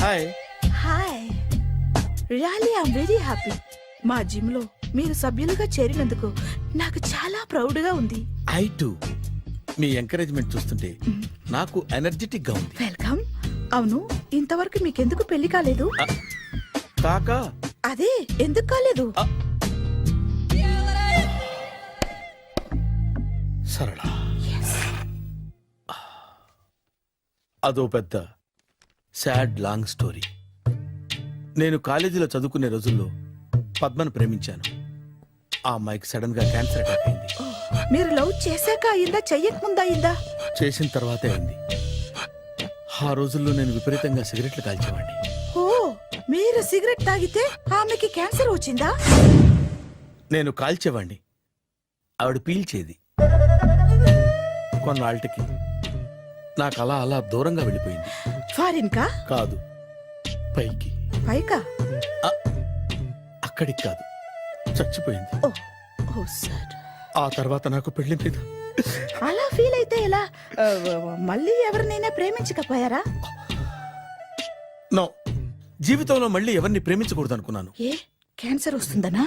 [SPEAKER 3] Hi.
[SPEAKER 10] Hi, really I'm very happy. మా జిమ్ లో మీరు సభ్యులుగా చేరినందుకు నాకు చాలా ప్రౌడ్ గా ఉంది.
[SPEAKER 11] I to. మీ ఎంకరేజ్మెంట్ చూస్తుంటే నాకు ఎనర్జెటిక్ గా ఉంది.
[SPEAKER 10] వెల్కమ్. అవును, ఇంతవరకు మీకెందుకు పెళ్లి కాలేదు?
[SPEAKER 11] కాకా
[SPEAKER 10] అదే ఎందుకు కాలేదు?
[SPEAKER 11] సరళ అదో పెద్ద సాడ్ లాంగ్ స్టోరీ. నేను కాలేజీలో చదువుకునే రోజుల్లో పద్మను ప్రేమించాను. ఆ అమ్మాయికి సడన్ గా క్యాన్సర్ అటాక్ అయింది.
[SPEAKER 10] మీరు లవ్ చేశాక అయిందా, చెయ్యక ముందా అయిందా?
[SPEAKER 11] చేసిన తర్వాతే అయింది. ఆ రోజుల్లో నేను విపరీతంగా సిగరెట్లు కాల్చేవాడిని.
[SPEAKER 10] ఓ, మీరు సిగరెట్ తాగితే ఆమెకి క్యాన్సర్ వచ్చిందా?
[SPEAKER 11] నేను కాల్చేవాణ్ణి, ఆవిడ పీల్చేది. కొన్నాళ్ళకి నాకు అలా అలా దూరంగా వెళ్ళిపోయింది.
[SPEAKER 10] ఫారిన్ కా?
[SPEAKER 11] కాదు, పైకి.
[SPEAKER 10] పైకా?
[SPEAKER 11] అక్కడికి కాదు, చచ్చిపోయింది.
[SPEAKER 10] ఓ ఓ సార్.
[SPEAKER 11] ఆ తర్వాత నాకు పెళ్లి మీద
[SPEAKER 10] అలా ఫీల్ అయితే ఎలా? మళ్ళీ ఎవరినైనా ప్రేమించకపోయారా?
[SPEAKER 11] నో, జీవితంలో మళ్ళీ ఎవరిని ప్రేమించకూడదు అనుకున్నాను.
[SPEAKER 10] ఏ క్యాన్సర్ వస్తుందనా?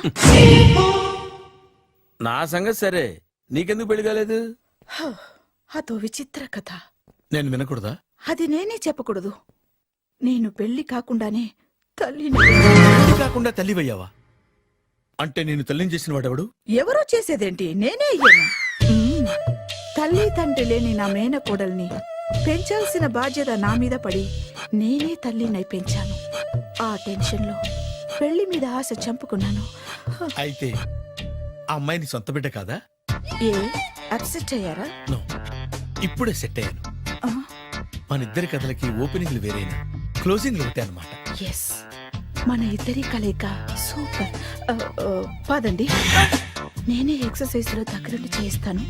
[SPEAKER 11] నా సంగతి సరే, నీకెందుకు పెళ్లి కాలేదు?
[SPEAKER 10] అదో విచిత్ర కథ.
[SPEAKER 11] నేను వినకూడదా?
[SPEAKER 10] అది నేనే చెప్పకూడదు. నేను పెళ్లి కాకుండానే తల్లిని.
[SPEAKER 11] పెళ్లి కాకుండా తల్లివయ్యావా? అంటే నేను తల్లిని చేసిన వాడెవడు?
[SPEAKER 10] ఎవరో చేసేదేంటి, నేనే అయ్యాను. తల్లి తండ్రి లేని నా మేనకోడల్ని పెంచాల్సిన బాధ్యత నా మీద పడి నేనే తల్లినై పెంచాను. ఆ టెన్షన్ లో పెళ్లి మీద ఆశ చంపుకున్నాను.
[SPEAKER 11] అయితే ఆ అమ్మాయిని సొంత బిడ్డ కాదా?
[SPEAKER 10] ఏ అప్సెట్ అయ్యారా?
[SPEAKER 11] నో, ఇప్పుడే సెట్ అయ్యాను. మన ఇద్దరి కథలకి ఓపెనింగ్లు వేరేనా, క్లోజింగ్లు ఒకటే అన్నమాట.
[SPEAKER 10] ఎస్, మన ఇద్దరి కలయిక సూపర్. పదండి, నేనే ఎక్సర్సైజ్ లో దగ్గరుండి చేయిస్తాను.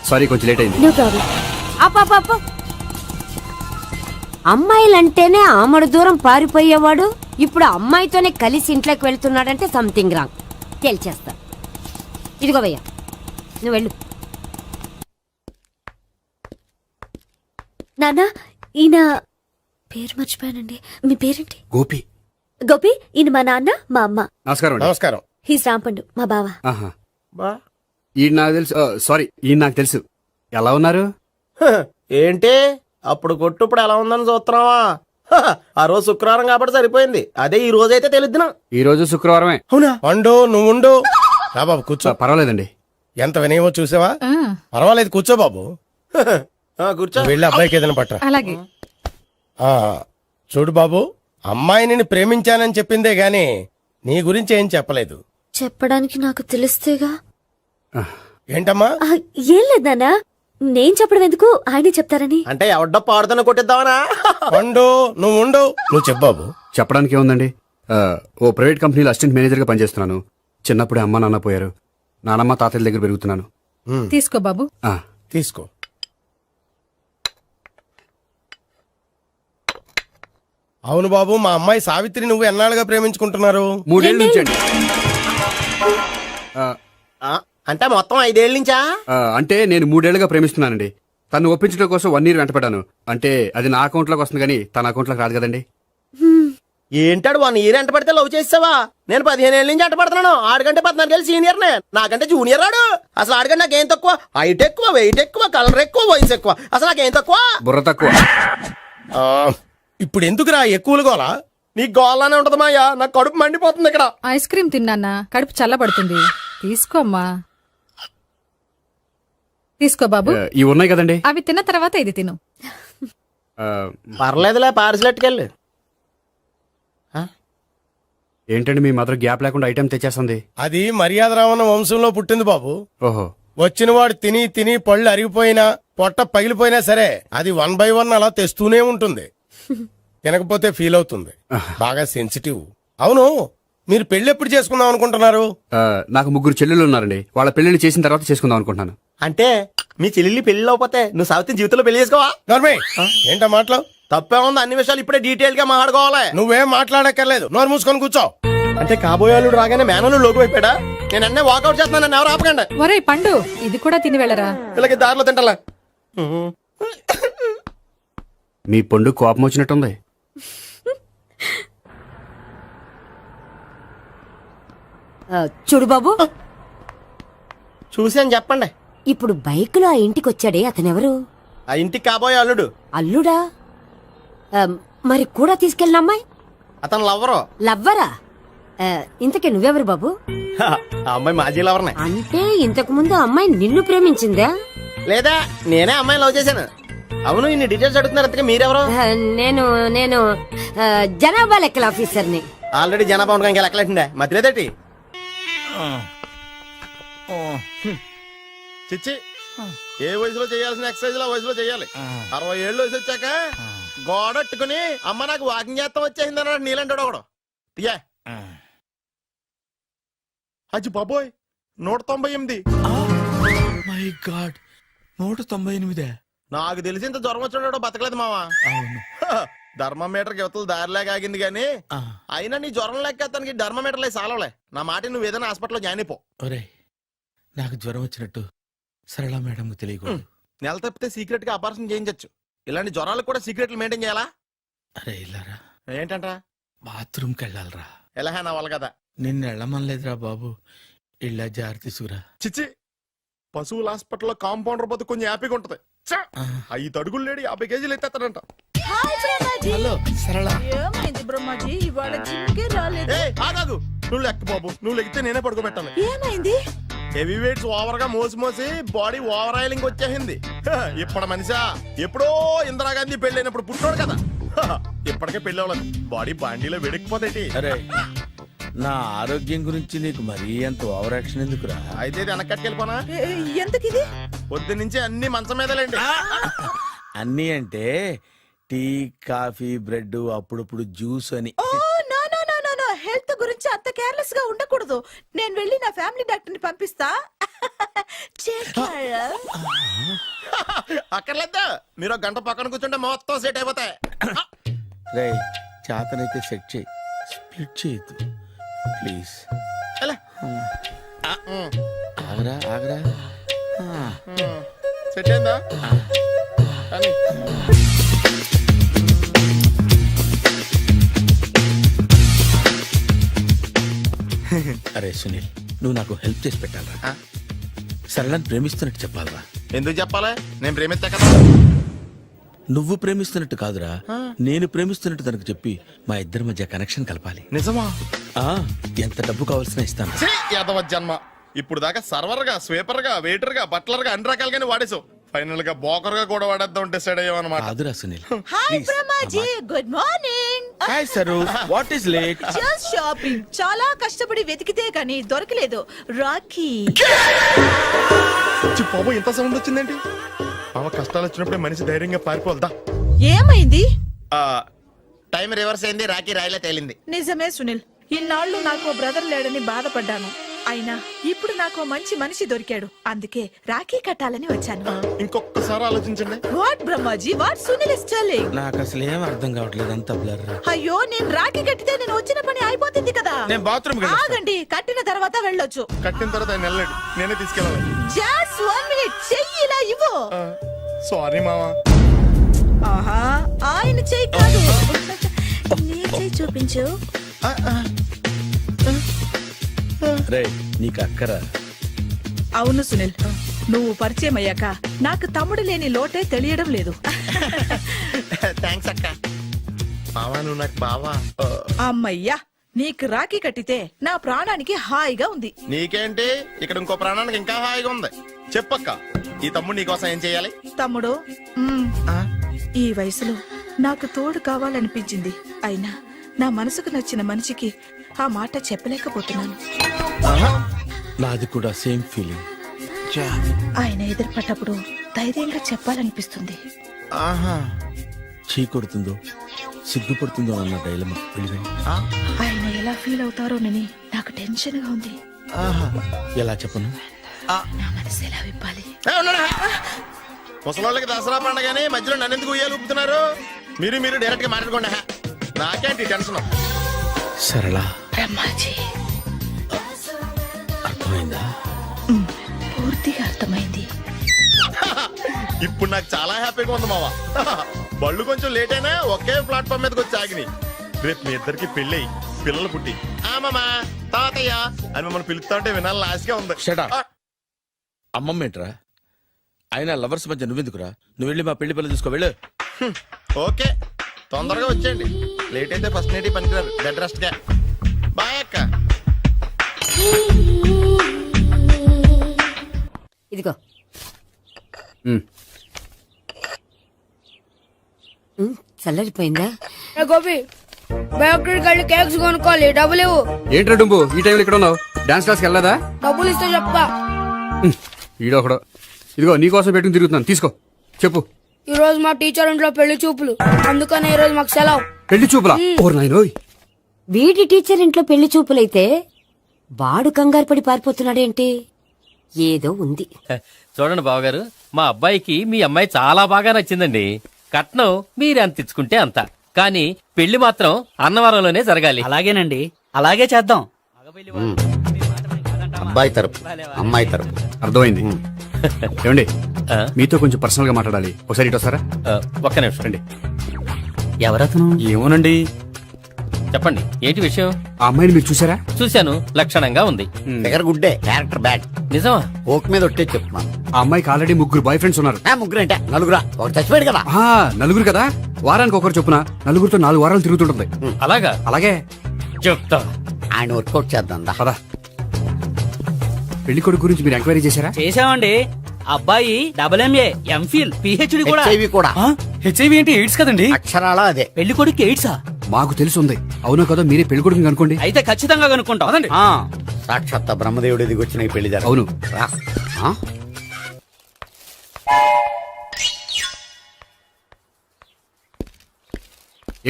[SPEAKER 13] సారీ, కొంచెం లేట్ అయింది.
[SPEAKER 8] No problem. అప్ప అమ్మాయిలంటేనే ఆమడు దూరం పారిపోయేవాడు ఇప్పుడు అమ్మాయితోనే కలిసి ఇంట్లోకి వెళ్తున్నాడంటే సంథింగ్ రాంగ్. తేల్చేస్తా. ఇదిగో భయ్యా, నువ్వు వెళ్ళు. నానా, ఈయన పేరు మర్చిపోయానండి. మీ పేరేంటి?
[SPEAKER 13] గోపి.
[SPEAKER 8] గోపి, ఈయన మా నాన్న, మా అమ్మ.
[SPEAKER 13] నమస్కారం.
[SPEAKER 4] నమస్కారం.
[SPEAKER 8] హీస్ రాంపండు, మా బావ.
[SPEAKER 13] ఆహా, ఈయన నాకు తెలుసు. సారీ, ఈయన నాకు తెలుసు. ఎలా ఉన్నారు?
[SPEAKER 3] ఏంటి అప్పుడు కొట్టు ఇప్పుడు ఎలా ఉందని చూస్తున్నావా? ఆ రోజు శుక్రవారం కాబట్టి సరిపోయింది. అదే ఈ రోజు అయితే తెలుద్దునా.
[SPEAKER 13] ఈ రోజు శుక్రవారమే.
[SPEAKER 3] అవునా? వండు, నువ్వు ఉండు. రా బాబు కూర్చో.
[SPEAKER 13] పర్వాలేదండి.
[SPEAKER 3] ఎంత వినయమో చూసావా? పర్వాలేదు, కూర్చో బాబు. కూర్చో. వెళ్ళి అబ్బాయికి ఏదైనా పట్టరా.
[SPEAKER 10] అలాగే.
[SPEAKER 3] చూడు బాబు, అమ్మాయిని నేను ప్రేమించానని చెప్పిందే గాని నీ గురించి ఏం చెప్పలేదు.
[SPEAKER 8] చెప్పడానికి నాకు తెలిస్తేగా.
[SPEAKER 3] ఏంటమ్మా?
[SPEAKER 8] ఏం లేదన్నా, నేను చెప్పడం ఎందుకు, ఆయనే చెప్తారని.
[SPEAKER 3] అంటే ఎవడ్డో పాడుతున్న కొట్టిద్దామనా? వండు, నువ్వు ఉండు. నువ్వు చెప్పు బాబు.
[SPEAKER 13] చెప్పడానికి ఏముందండి, ఓ ప్రైవేట్ కంపెనీలో అసిస్టెంట్ మేనేజర్ గా పనిచేస్తున్నాను. చిన్నప్పుడే అమ్మ నాన్న పోయారు. నానమ్మ తాతయ్య దగ్గర పెరుగుతున్నాను.
[SPEAKER 10] తీసుకో బాబు.
[SPEAKER 3] తీసుకో. అవును బాబు, మా అమ్మాయి సావిత్రి నువ్వు ఎన్నాళ్ళుగా ప్రేమించుకుంటున్నారు?
[SPEAKER 13] 3 ఏళ్ళ నుంచి అండి.
[SPEAKER 3] అంటే మొత్తం 5 ఏళ్ళ నుంచా?
[SPEAKER 13] అంటే నేను 3 ఏళ్లుగా ప్రేమిస్తున్నానండి. తను ఒప్పించడం కోసం 1 year వెంటపడ్డాను. అంటే అది నా అకౌంట్ లోకి వస్తుంది కానీ తన అకౌంట్ లోకి రాదు కదండి.
[SPEAKER 3] ఏంటాడు 1 year ఎంట పడితే లవ్ చేసావా? నేను 15 ఏళ్ళ నుంచి ఎంట పడుతున్నాను. ఆడికంటే 14 ఏళ్ళు సీనియర్ నే, నాకంటే జూనియర్ రాడు. అసలు ఆడికంటే నాకేం తక్కువ? హైట్ ఎక్కువ, వెయిట్ ఎక్కువ, కలర్ ఎక్కువ, వయసు ఎక్కువ. అసలు నాకేం తక్కువ?
[SPEAKER 13] బుర్ర తక్కువ.
[SPEAKER 3] ఇప్పుడు ఎందుకురా ఎక్కువలు గోలా? నీకు గోలానే ఉంటది మాయా. నాకు కడుపు మండిపోతుంది ఇక్కడ.
[SPEAKER 10] ఐస్ క్రీమ్ తిన్నానా, కడుపు చల్లబడుతుంది. తీసుకోమ్మా. తీసుకో బాబు.
[SPEAKER 13] ఇవి ఉన్నాయి కదండి.
[SPEAKER 10] అవి తిన్న తర్వాత ఇది తిను.
[SPEAKER 12] పర్లేదులే పార్సిలెట్కెళ్ళి.
[SPEAKER 13] ఏంటండి మీ మదర్ గ్యాప్ లేకుండా ఐటెం తెచ్చేస్తుంది?
[SPEAKER 3] అది మర్యాద రామన్న వంశంలో పుట్టింది బాబు.
[SPEAKER 13] ఓహో.
[SPEAKER 3] వచ్చిన వాడు తిని తిని పళ్ళు అరిగిపోయినా పొట్ట పగిలిపోయినా సరే అది 1 by 1 అలా తెస్తూనే ఉంటుంది. తినకపోతే ఫీల్ అవుతుంది. బాగా సెన్సిటివ్. అవును, మీరు పెళ్లి ఎప్పుడు చేసుకుందాం అనుకుంటున్నారు?
[SPEAKER 13] నాకు 3 చెల్లెలు ఉన్నారండి. వాళ్ళ పెళ్లిని చేసిన తర్వాత చేసుకుందాం అనుకుంటున్నాను.
[SPEAKER 12] అంటే మీ చెల్లెల్ని పెళ్లి లేకపోతే నువ్వు సావిత్రి జీవితంలో పెళ్లి చేసుకోవా?
[SPEAKER 3] ఏంటా మాటలు?
[SPEAKER 12] తప్పే ఉంది, అన్ని విషయాలు ఇప్పుడే డీటెయిల్ గా మాట్లాడుకోవాలి.
[SPEAKER 3] నువ్వేం మాట్లాడక్కర్లేదు, నోరు మూసుకొని కూర్చో.
[SPEAKER 12] అంటే కాబోయేవాళ్ళు రాగానే మేనలు లోకి అయిపోయాడా? నేను అన్నీ వాకౌట్ చేస్తున్నాను, నన్ను ఎవరు ఆపకండి.
[SPEAKER 10] ఒరే పండు, ఇది కూడా తిని వెళ్ళరా.
[SPEAKER 12] వీళ్ళకి దారిలో తింటలా.
[SPEAKER 13] మీ పండు కోపం వచ్చినట్టుంది.
[SPEAKER 8] చూడు బాబు,
[SPEAKER 12] చూసి అని చెప్పండి.
[SPEAKER 8] ఇప్పుడు బైక్ లో ఆ ఇంటికి వచ్చాడే అతనెవరు?
[SPEAKER 12] ఆ ఇంటికి కాబోయే అల్లుడు.
[SPEAKER 8] అల్లుడా? మరి కూడా తీసుకెళ్ళిన అమ్మాయి?
[SPEAKER 12] అతను లవ్వరు.
[SPEAKER 8] లవ్వరా? ఇంతకీ నువ్వెవరు బాబు?
[SPEAKER 12] ఆ అమ్మాయి మాజీ లవర్నే.
[SPEAKER 8] అంటే ఇంతకు ముందు అమ్మాయి నిన్ను ప్రేమించిందా?
[SPEAKER 12] లేదా నేనే అమ్మాయి లవ్ చేశాను. అవును, ఇన్ని డీటెయిల్స్ అడుగుతున్నారు. అంతగా మీరెవరు?
[SPEAKER 8] నేను నేను జనాభా లెక్కల ఆఫీసర్ని.
[SPEAKER 12] ఆల్రెడీ జనాభా ఉండగా ఇంకా లెక్కలేటండే మధ్యలేదేటి. చిచ్చి, ఏ వయసులో చేయాల్సిన ఎక్సర్సైజ్ ఆ వయసులో చేయాలి. 60 ఏళ్ళు వయసు వచ్చాక గోడట్టుకుని అమ్మ నాకు వాకింగ్ చేస్తాం వచ్చేసింది అన్నాడు నీలంటాడు ఒకడు. అచ్చి బాబోయ్, 198.
[SPEAKER 11] My God, 198.
[SPEAKER 12] నాకు తెలిసి ఇంత జ్వరం వచ్చాడు బతకలేదు మావా.
[SPEAKER 11] అవును.
[SPEAKER 12] ధర్మమీటర్ యువతలు దారిలాగా ఆగింది గానీ అయినా నీ జ్వరం లెక్క అతనికి ధర్మమీటర్లే సాలవలే. నా మాట నువ్వు ఏదైనా హాస్పిటల్లో జాయిన్ అయిపో.
[SPEAKER 11] ఒరే, నాకు జ్వరం వచ్చినట్టు సరళ మేడం తెలియకూడదు.
[SPEAKER 12] నెల తప్పితే సీక్రెట్ గా ఆపరేషన్ చేయించచ్చు. ఇలాంటి జ్వరాలకు కూడా సీక్రెట్లు మెయింటైన్ చేయాలా?
[SPEAKER 11] అరే ఇల్లారా,
[SPEAKER 12] ఏంటంట?
[SPEAKER 11] బాత్రూమ్కి వెళ్ళాలరా.
[SPEAKER 12] ఎలా నా వాళ్ళ కదా.
[SPEAKER 11] నిన్ను వెళ్ళమనలేదురా బాబు, ఇళ్ళ జారి తీసుకురా.
[SPEAKER 12] చిచ్చి, పశువుల హాస్పిటల్లో కాంపౌండర్ బతు కొంచెం హ్యాపీగా ఉంటది. 5 అడుగులు లేడి 50 కేజీలు ఎత్తేస్తాడంట.
[SPEAKER 11] హలో సరళ.
[SPEAKER 10] ఏమైంది బ్రహ్మాజీ, ఇవాళ జిమ్కే రాలేదు?
[SPEAKER 12] ఆగాగు, నువ్వు లెక్క బాబు. నువ్వు లెక్కితే నేనే పడుకోబెట్టాను.
[SPEAKER 10] ఏమైంది?
[SPEAKER 12] హెవీ వెయిట్స్ ఓవర్ గా మోసి మోసి బాడీ ఓవర్ ఆయిలింగ్ వచ్చేసింది. ఇప్పుడు మనిషా ఎప్పుడో ఇందిరాగాంధీ పెళ్ళైనప్పుడు పుట్టాడు కదా, ఇప్పటికే పెళ్ళి అవ్వలేదు. బాడీ బాండీలో వెడికిపోతాయి.
[SPEAKER 11] అరే, నా ఆరోగ్యం గురించి నీకు మరీ అంత ఓవర్ యాక్షన్ ఎందుకురా?
[SPEAKER 12] అయితే ఇది వెనకట్టుకెళ్ళిపోనా?
[SPEAKER 10] ఎందుకు ఇది?
[SPEAKER 12] పొద్దు నుంచి అన్ని మంచం మీదలేండి.
[SPEAKER 11] అన్నీ అంటే టీ, కాఫీ, బ్రెడ్, అప్పుడప్పుడు జ్యూస్ అని.
[SPEAKER 10] హెల్త్ గురించి అంత కేర్లెస్ గా ఉండకూడదు. నేను వెళ్ళి నా ఫ్యామిలీ డాక్టర్ ని పంపిస్తా.
[SPEAKER 12] అక్కర్లేదా, మీరు 1 గంట పక్కన కూర్చుంటే మొత్తం సెట్ అయిపోతాయి.
[SPEAKER 11] రే, చేతనైతే సెట్ చేయి, స్ప్లిట్ చేయొద్దు ప్లీజ్. ఆగరా ఆగరా.
[SPEAKER 12] సెట్ అయిందా? కానీ
[SPEAKER 11] అరే సునీల్, నువ్వు నాకు హెల్ప్ చేసి పెట్టాలరా. సరళని ప్రేమిస్తున్నట్టు చెప్పాలరా.
[SPEAKER 12] ఎందుకు చెప్పాలి? నేను ప్రేమిస్తా కదా.
[SPEAKER 11] నువ్వు ప్రేమిస్తున్నట్టు కాదురా, నేను ప్రేమిస్తున్నట్టు తనకు చెప్పి మా ఇద్దరి మధ్య కనెక్షన్ కలపాలి.
[SPEAKER 12] నిజమా?
[SPEAKER 11] ఎంత డబ్బు కావాల్సిన ఇస్తాను.
[SPEAKER 12] యాదవ జన్మ, ఇప్పుడు దాకా సర్వర్ గా, స్వీపర్ గా, వెయిటర్ గా, బట్లర్ గా అన్ని రకాలుగానే వాడేసావు. ఫైనల్ గా బోకర్ గా కూడా వాడేద్దాం డిసైడ్ అయ్యామన్నమాట.
[SPEAKER 11] కాదురా Sunil.
[SPEAKER 10] Hi Brahmaji, good morning.
[SPEAKER 11] Hi sir, what is late?
[SPEAKER 10] Just shopping. చాలా కష్టపడి వెతికితే కానీ దొరకలేదు. రాఖీ.
[SPEAKER 12] బాబు, ఇంత సౌండ్ వచ్చిందేంటి? మామ కష్టాలు వచ్చినప్పుడే మనిషి ధైర్యంగా పారిపోల్దా.
[SPEAKER 10] ఏమైంది?
[SPEAKER 12] టైం రివర్స్ అయింది, రాఖీ రాయిలా తేలింది.
[SPEAKER 10] నిజమే సునీల్, ఇన్నాళ్ళు నాకు బ్రదర్ లేడని బాధపడ్డాను. అయినా ఇప్పుడు నాకు మంచి మనిషి దొరికాడు. అందుకే రాఖీ కట్టాలని వచ్చాను.
[SPEAKER 12] ఇంకొకసారి ఆలోచించండి.
[SPEAKER 10] What Brahmaji, what Sunil is telling?
[SPEAKER 11] నాకు అసలు ఏం అర్థం కావట్లేదు, అంత బ్లర్.
[SPEAKER 10] అయ్యో, నేను రాఖీ కట్టితే నేను వచ్చిన పని అయిపోతుంది కదా.
[SPEAKER 11] నేను బాత్రూమ్
[SPEAKER 10] ఆగండి, కట్టిన తర్వాత వెళ్ళొచ్చు.
[SPEAKER 12] కట్టిన తర్వాత ఆయన వెళ్ళాడు, నేనే తీసుకెళ్ళాలి.
[SPEAKER 10] జస్ట్ 1 minute, చెయ్యి ఇలా ఇవ్వు.
[SPEAKER 12] సారీ మామా.
[SPEAKER 10] ఆహా, ఆయన చెయ్యి కాదు, నీ చెయ్యి చూపించు.
[SPEAKER 11] రే, నీకు అక్కరా?
[SPEAKER 10] అవును సునీల్, నువ్వు పరిచయం అయ్యాక నాకు తమ్ముడు లేని లోటే తెలియడం లేదు.
[SPEAKER 12] థ్యాంక్స్ అక్క. మామా, నువ్వు నాకు బావా.
[SPEAKER 10] అమ్మయ్యా, నీకు రాఖీ కట్టితే నా ప్రాణానికి హాయిగా ఉంది.
[SPEAKER 12] నీకేంటి, ఇక్కడ ఇంకో ప్రాణానికి ఇంకా హాయిగా ఉంది. చెప్పక్క, ఈ తమ్ముడు నీకోసం ఏం చెయ్యాలి?
[SPEAKER 10] తమ్ముడు, ఈ వయసులో నాకు తోడు కావాలనిపించింది. అయినా నా మనసుకు నచ్చిన మనిషికి ఆ మాట చెప్పలేకపోతున్నాను.
[SPEAKER 11] నాది కూడా సేమ్ ఫీలింగ్.
[SPEAKER 10] ఆయన ఎదురుపడ్డప్పుడు ధైర్యంగా చెప్పాలనిపిస్తుంది.
[SPEAKER 11] చీ కొడుతుందో సిగ్గుపడుతుందో అన్న డైలమా వెళ్ళిపోయింది.
[SPEAKER 10] ఆయన ఎలా ఫీల్ అవుతారోనని నాకు టెన్షన్ గా ఉంది.
[SPEAKER 11] ఎలా చెప్పను?
[SPEAKER 10] నా మనసు ఎలా విప్పాలి?
[SPEAKER 4] ముసలోళ్ళకి దసరా పండగని మధ్యలో నన్ను ఎందుకు ఉయ్యాలు ఊపుతున్నారు? మీరు డైరెక్ట్ గా మాట్లాడుకోండి. నాకేంటి టెన్షన్?
[SPEAKER 11] సరళ
[SPEAKER 10] బ్రహ్మాజీ,
[SPEAKER 11] అర్థమైందా?
[SPEAKER 10] పూర్తిగా అర్థమైంది.
[SPEAKER 4] ఇప్పుడు నాకు చాలా హ్యాపీగా ఉంది మావా. బళ్ళు కొంచెం లేట్ అయినా ఒకే ప్లాట్ఫామ్ మీదకి వచ్చి ఆగినాయి. రేపు మీ ఇద్దరికి పెళ్ళి పిల్లలు పుట్టి ఆమమ్మా తాతయ్య అని మమ్మల్ని పిలుస్తా ఉంటే వినాలని ఆశగా ఉంది.
[SPEAKER 11] Shut up. అమ్మమ్మ ఏంట్రా? అయినా లవర్స్ మధ్య నువ్వెందుకురా? నువ్వు వెళ్ళి మా పెళ్లి పిల్లలు తీసుకో వెళ్ళు.
[SPEAKER 4] ఓకే, తొందరగా వచ్చేయండి. లేట్ అయితే ఫస్ట్ నైట్ పనికిరారు. బెడ్ రెస్ట్ గా. బాయ్ అక్క.
[SPEAKER 8] ఇదిగో చల్లరిపోయిందా?
[SPEAKER 9] గోపి బయోక్రెడిట్ కార్డు కేక్స్ కొనుక్కోవాలి, డబ్బులు ఇవ్వు.
[SPEAKER 13] ఏంట్రా డుంబు ఈ టైంలో ఇక్కడ ఉన్నావు? డాన్స్ క్లాస్కి వెళ్ళదా?
[SPEAKER 9] డబ్బులు ఇస్తే చెప్తా.
[SPEAKER 13] ఈడొకడు. ఇదిగో నీకోసం పెట్టుకుని తిరుగుతున్నాను, తీసుకో. చెప్పు.
[SPEAKER 9] ఈ రోజు మా టీచర్ ఇంట్లో పెళ్లి చూపులు, అందుకనే ఈ రోజు మాకు సెలవు.
[SPEAKER 13] పెళ్లి చూపులా? ఓర్ నాయనోయ్.
[SPEAKER 8] వీడి టీచర్ ఇంట్లో పెళ్లి చూపులైతే వాడు కంగారు పడి పారిపోతున్నాడేంటి? ఏదో ఉంది.
[SPEAKER 2] చూడండి బావగారు, మా అబ్బాయికి మీ అమ్మాయి చాలా బాగా నచ్చిందండి. కట్నం మీరు ఎంత ఇచ్చుకుంటే అంత, కానీ పెళ్లి మాత్రం అన్నవరంలోనే జరగాలి.
[SPEAKER 7] అలాగేనండి, అలాగే చేద్దాం.
[SPEAKER 12] అబ్బాయి తరపు అమ్మాయి తరపు.
[SPEAKER 13] అర్థమైంది. ఏమండి, మీతో కొంచెం పర్సనల్ గా మాట్లాడాలి. ఒకసారి ఇటు వస్తారా?
[SPEAKER 2] ఒక్క నిమిషం రండి.
[SPEAKER 7] ఎవరతను?
[SPEAKER 13] ఏమోనండి.
[SPEAKER 2] చెప్పండి, ఏంటి విషయం?
[SPEAKER 13] ఆ అమ్మాయిని మీరు చూసారా?
[SPEAKER 2] చూశాను, లక్షణంగా ఉంది.
[SPEAKER 12] ఫిగర్ గుడ్డే, క్యారెక్టర్ బ్యాడ్.
[SPEAKER 2] నిజమా?
[SPEAKER 12] ఓక్ మీద ఒట్టే చెప్తున్నాను.
[SPEAKER 13] ఆ అమ్మాయికి ఆల్రెడీ 3 బాయ్ ఫ్రెండ్స్ ఉన్నారు.
[SPEAKER 12] ముగ్గురు అంటే నలుగురా? ఒకటి చచ్చిపోయాడు కదా.
[SPEAKER 13] నలుగురు కదా, వారానికి ఒకరు చొప్పున నలుగురితో 4 వారాలు తిరుగుతుంటుంది.
[SPEAKER 2] అలాగా?
[SPEAKER 13] అలాగే
[SPEAKER 2] చెప్తా.
[SPEAKER 12] ఆయన వర్కౌట్ చేద్దాం.
[SPEAKER 13] పదా. పెళ్లి కొడుకు గురించి మీరు ఎంక్వైరీ చేశారా?
[SPEAKER 7] చేశామండి. అబ్బాయి MA, MPhil, PhD కూడా.
[SPEAKER 12] HIV కూడా.
[SPEAKER 7] HIV ఏంటి? ఎయిడ్స్ కదండి.
[SPEAKER 12] అక్షరాలా అదే.
[SPEAKER 7] పెళ్లి కొడుకు ఎయిడ్సా?
[SPEAKER 13] మాకు తెలుసుంది. అవునా కదా, మీరే పెళ్లి కొడుకుని అనుకోండి.
[SPEAKER 7] అయితే ఖచ్చితంగా కనుక్కుంటాం. అదండి.
[SPEAKER 12] సాక్షాత్ బ్రహ్మదేవుడి దిగి వచ్చిన ఈ పెళ్లి జరగదు.
[SPEAKER 13] అవును.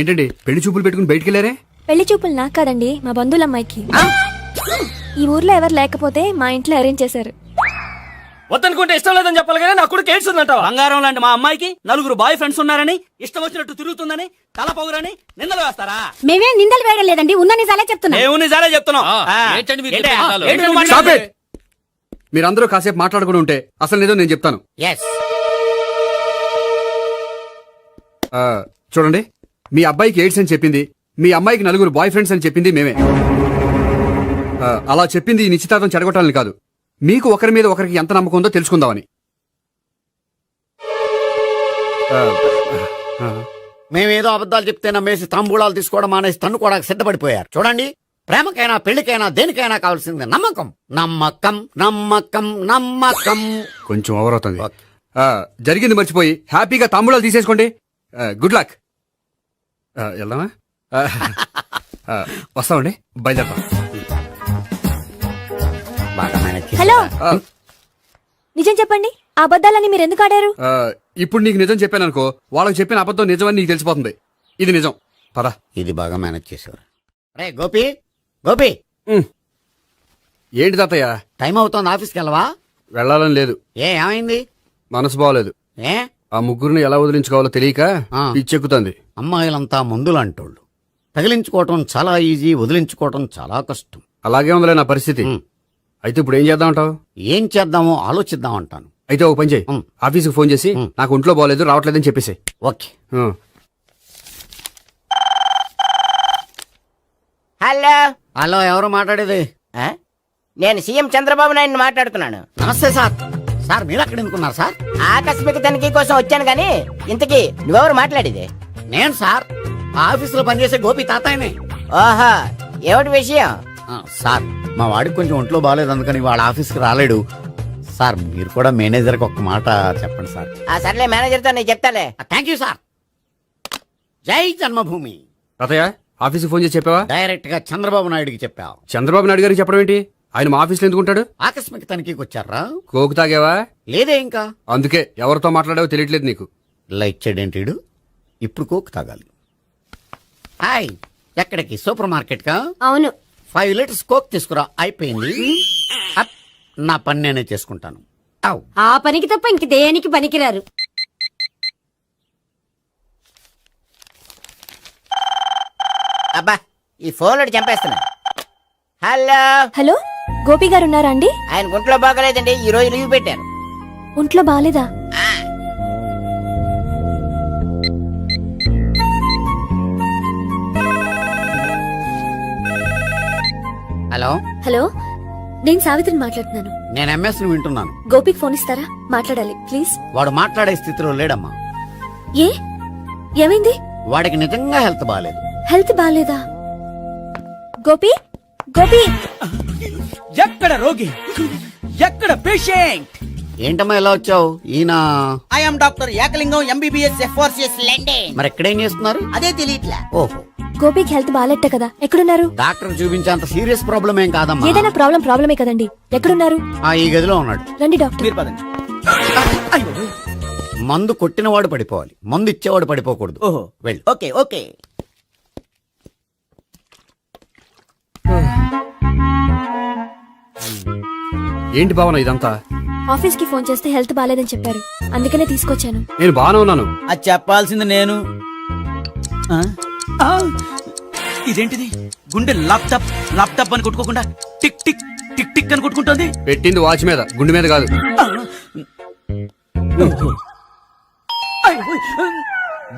[SPEAKER 13] ఏంటండి పెళ్లి చూపులు పెట్టుకుని బయటికి వెళ్ళారే?
[SPEAKER 9] పెళ్లి చూపులు నాకు కాదండి, మా బంధువుల అమ్మాయికి. ఈ ఊర్లో ఎవరు లేకపోతే మా ఇంట్లో అరేంజ్ చేశారు.
[SPEAKER 7] వద్దనుకుంటే ఇష్టం లేదని చెప్పాలి కానీ నా కొడుకు ఎయిడ్స్ ఉందంటావా? బంగారం లాంటి మా అమ్మాయికి 4 బాయ్ ఫ్రెండ్స్ ఉన్నారని, ఇష్టం వచ్చినట్టు తిరుగుతుందని, తల పౌరని నిందలు వేస్తారా?
[SPEAKER 8] మేమే నిందలు వేయడం లేదండి, ఉన్న నిజాలే చెప్తున్నా.
[SPEAKER 7] మేము నిజాలే చెప్తున్నాం.
[SPEAKER 2] ఏంటండి మీరు
[SPEAKER 7] ఏంటి?
[SPEAKER 2] చెప్పే నిజాలు?
[SPEAKER 7] ఏంటి నువ్వు మాట్లాడేది?
[SPEAKER 13] మీరందరూ కాసేపు మాట్లాడుకుని ఉంటే అసలు నిజం నేను చెప్తాను. చూడండి, మీ అబ్బాయికి ఎయిడ్స్ అని చెప్పింది, మీ అమ్మాయికి 4 బాయ్ ఫ్రెండ్స్ అని చెప్పింది మేమే. అలా చెప్పింది ఈ నిశ్చితార్థం చెడగొట్టాలని కాదు, మీకు ఒకరి మీద ఒకరికి ఎంత నమ్మకం ఉందో తెలుసుకుందామని.
[SPEAKER 12] మేమేదో అబద్ధాలు చెప్తే నమ్మేసి తాంబూలాలు తీసుకోవడం మానేసి తన్నుకోవడానికి సిద్ధపడిపోయారు. చూడండి, ప్రేమకైనా పెళ్లికైనా దేనికైనా కావాల్సింది నమ్మకం. నమ్మకం నమ్మకం నమ్మకం.
[SPEAKER 13] కొంచెం ఓవర్ అవుతుంది. జరిగింది మర్చిపోయి హ్యాపీగా తాంబూలాలు తీసేసుకోండి. Good luck. వెళ్దామా? వస్తామండి, బయలుదేరతాం.
[SPEAKER 9] హలో, నిజం చెప్పండి, ఆ అబద్ధాలని మీరు ఎందుకు ఆడారు?
[SPEAKER 13] ఇప్పుడు నీకు నిజం చెప్పాను అనుకో, వాళ్ళకి చెప్పిన అబద్ధం నిజమని నీకు తెలిసిపోతుంది. ఇది నిజం. పద.
[SPEAKER 12] ఇది బాగా మేనేజ్ చేసేవారు. రే గోపి, గోపి.
[SPEAKER 13] ఏంటి తాతయ్య?
[SPEAKER 12] టైం అవుతోంది, ఆఫీస్కి వెళ్ళవా?
[SPEAKER 13] వెళ్ళాలని లేదు.
[SPEAKER 12] ఏమైంది?
[SPEAKER 13] మనసు బాగోలేదు. ఆ ముగ్గురిని ఎలా వదిలించుకోవాలో తెలియక పిచ్చెక్కుతుంది.
[SPEAKER 12] అమ్మాయిలంతా మందులాంటోళ్ళు. తగిలించుకోవటం చాలా ఈజీ, వదిలించుకోవటం చాలా కష్టం.
[SPEAKER 13] అలాగే ఉందిలే నా పరిస్థితి. అయితే ఇప్పుడు ఏం చేద్దామంటావు?
[SPEAKER 12] ఏం చేద్దామో ఆలోచిద్దాం అంటాను.
[SPEAKER 13] అయితే ఒక పని చేయి, ఆఫీస్కి ఫోన్ చేసి నాకు ఒంట్లో బాగోలేదు రావట్లేదని చెప్పేసి.
[SPEAKER 12] ఓకే.
[SPEAKER 14] హలో
[SPEAKER 12] హలో, ఎవరు మాట్లాడేది?
[SPEAKER 14] నేను సీఎం చంద్రబాబు నాయుడు మాట్లాడుతున్నాను.
[SPEAKER 12] నమస్తే సార్. సార్ మీరు అక్కడ ఎందుకున్నారు సార్?
[SPEAKER 14] ఆకస్మిక తనిఖీ కోసం వచ్చాను గానీ ఇంతకీ నువ్వెవరు మాట్లాడేది?
[SPEAKER 12] నేను సార్, ఆఫీసులో పనిచేసే గోపి తాతాయనే.
[SPEAKER 14] ఓహో, ఏమిటి విషయం?
[SPEAKER 12] సార్, మా వాడికి కొంచెం ఒంట్లో బాగాలేదు, అందుకని వాళ్ళ ఆఫీస్కి రాలేడు. సార్, మీరు కూడా మేనేజర్కి ఒక్క మాట చెప్పండి సార్.
[SPEAKER 14] సర్లే, మేనేజర్తో నేను చెప్తాలే.
[SPEAKER 12] Thank you sir. జై జన్మభూమి.
[SPEAKER 13] తాతయ్య ఆఫీస్కి ఫోన్ చేసి చెప్పావా?
[SPEAKER 12] డైరెక్ట్ గా చంద్రబాబు నాయుడుకి చెప్పావు.
[SPEAKER 13] చంద్రబాబు నాయుడు గారికి చెప్పడం ఏంటి? ఆయన మా ఆఫీస్లో ఎందుకు ఉంటాడు?
[SPEAKER 12] ఆకస్మిక తనిఖీకి వచ్చారా?
[SPEAKER 13] కోకు తాగావా?
[SPEAKER 12] లేదే ఇంకా.
[SPEAKER 13] అందుకే ఎవరితో మాట్లాడావో తెలియట్లేదు నీకు.
[SPEAKER 12] లైట్ చేయడేంటిడు? ఇప్పుడు కోక్ తాగాలి. హాయ్, ఎక్కడికి? సూపర్ మార్కెట్ కా?
[SPEAKER 8] అవును.
[SPEAKER 12] 5 లీటర్స్ కోక్ తీసుకురా. అయిపోయింది. అప్, నా పని నేనే చేసుకుంటాను. ఔ.
[SPEAKER 8] ఆ పనికి తప్ప ఇంక దేనికి పనికిరారు.
[SPEAKER 14] అబ్బా ఈ ఫోన్ చంపేస్తున్నా. హలో
[SPEAKER 9] హలో, గోపి గారు ఉన్నారా అండి?
[SPEAKER 14] ఆయన గుంట్లో బాగలేదండి, ఈ రోజు లీవ్ పెట్టారు.
[SPEAKER 9] ఒంట్లో బాగాలేదా?
[SPEAKER 12] హలో
[SPEAKER 9] హలో, నేను సావిత్రిని మాట్లాడుతున్నాను.
[SPEAKER 12] నేను ఎంఎస్ ను వింటున్నాను.
[SPEAKER 9] గోపికి ఫోన్ ఇస్తారా? మాట్లాడాలి ప్లీజ్.
[SPEAKER 12] వాడు మాట్లాడే స్థితిలో లేడమ్మా.
[SPEAKER 9] ఏ ఏమైంది?
[SPEAKER 12] వాడికి నిజంగా హెల్త్ బాగాలేదు.
[SPEAKER 9] హెల్త్ బాగాలేదా? గోపి గోపి,
[SPEAKER 14] ఎక్కడ రోగి, ఎక్కడ పేషెంట్?
[SPEAKER 12] ఏంటమ్మా ఎలా వచ్చావు? ఈయన
[SPEAKER 14] I'm doctor Ekalingam MBBS FRCS London.
[SPEAKER 12] మరి ఎక్కడేం చేస్తున్నారు?
[SPEAKER 14] అదే తెలియట్లా.
[SPEAKER 12] ఓహో,
[SPEAKER 9] గోపికి హెల్త్ బాగాలెట్ట కదా, ఎక్కడున్నారు?
[SPEAKER 12] డాక్టర్ చూపించేంత సీరియస్ ప్రాబ్లం ఏం కాదమ్మా.
[SPEAKER 9] ఏదైనా ప్రాబ్లమే కదండి. ఎక్కడున్నారు?
[SPEAKER 12] ఈ గదిలో ఉన్నాడు.
[SPEAKER 9] రండి డాక్టర్.
[SPEAKER 14] మీరు పదండి.
[SPEAKER 12] మందు కొట్టినవాడు పడిపోవాలి, మందు ఇచ్చేవాడు పడిపోకూడదు.
[SPEAKER 14] ఓహో,
[SPEAKER 12] వెళ్ళు.
[SPEAKER 14] Okay okay.
[SPEAKER 13] ఏంటి భావన ఇదంతా?
[SPEAKER 9] ఆఫీస్ కి ఫోన్ చేస్తే హెల్త్ బాగాలేదని చెప్పారు, అందుకనే తీసుకొచ్చాను.
[SPEAKER 13] నేను బాగానే ఉన్నాను.
[SPEAKER 14] అది చెప్పాల్సింది నేను. ఆ? ఆ! ఇదేంటిది? గుండె ల్యాప్టాప్ ల్యాప్టాప్ అని కొట్టుకోకుండా టిక్ టిక్ టిక్ టిక్ అని కొట్టుకుంటోంది.
[SPEAKER 13] పెట్టింది వాచ్ మీద, గుండె మీద కాదు.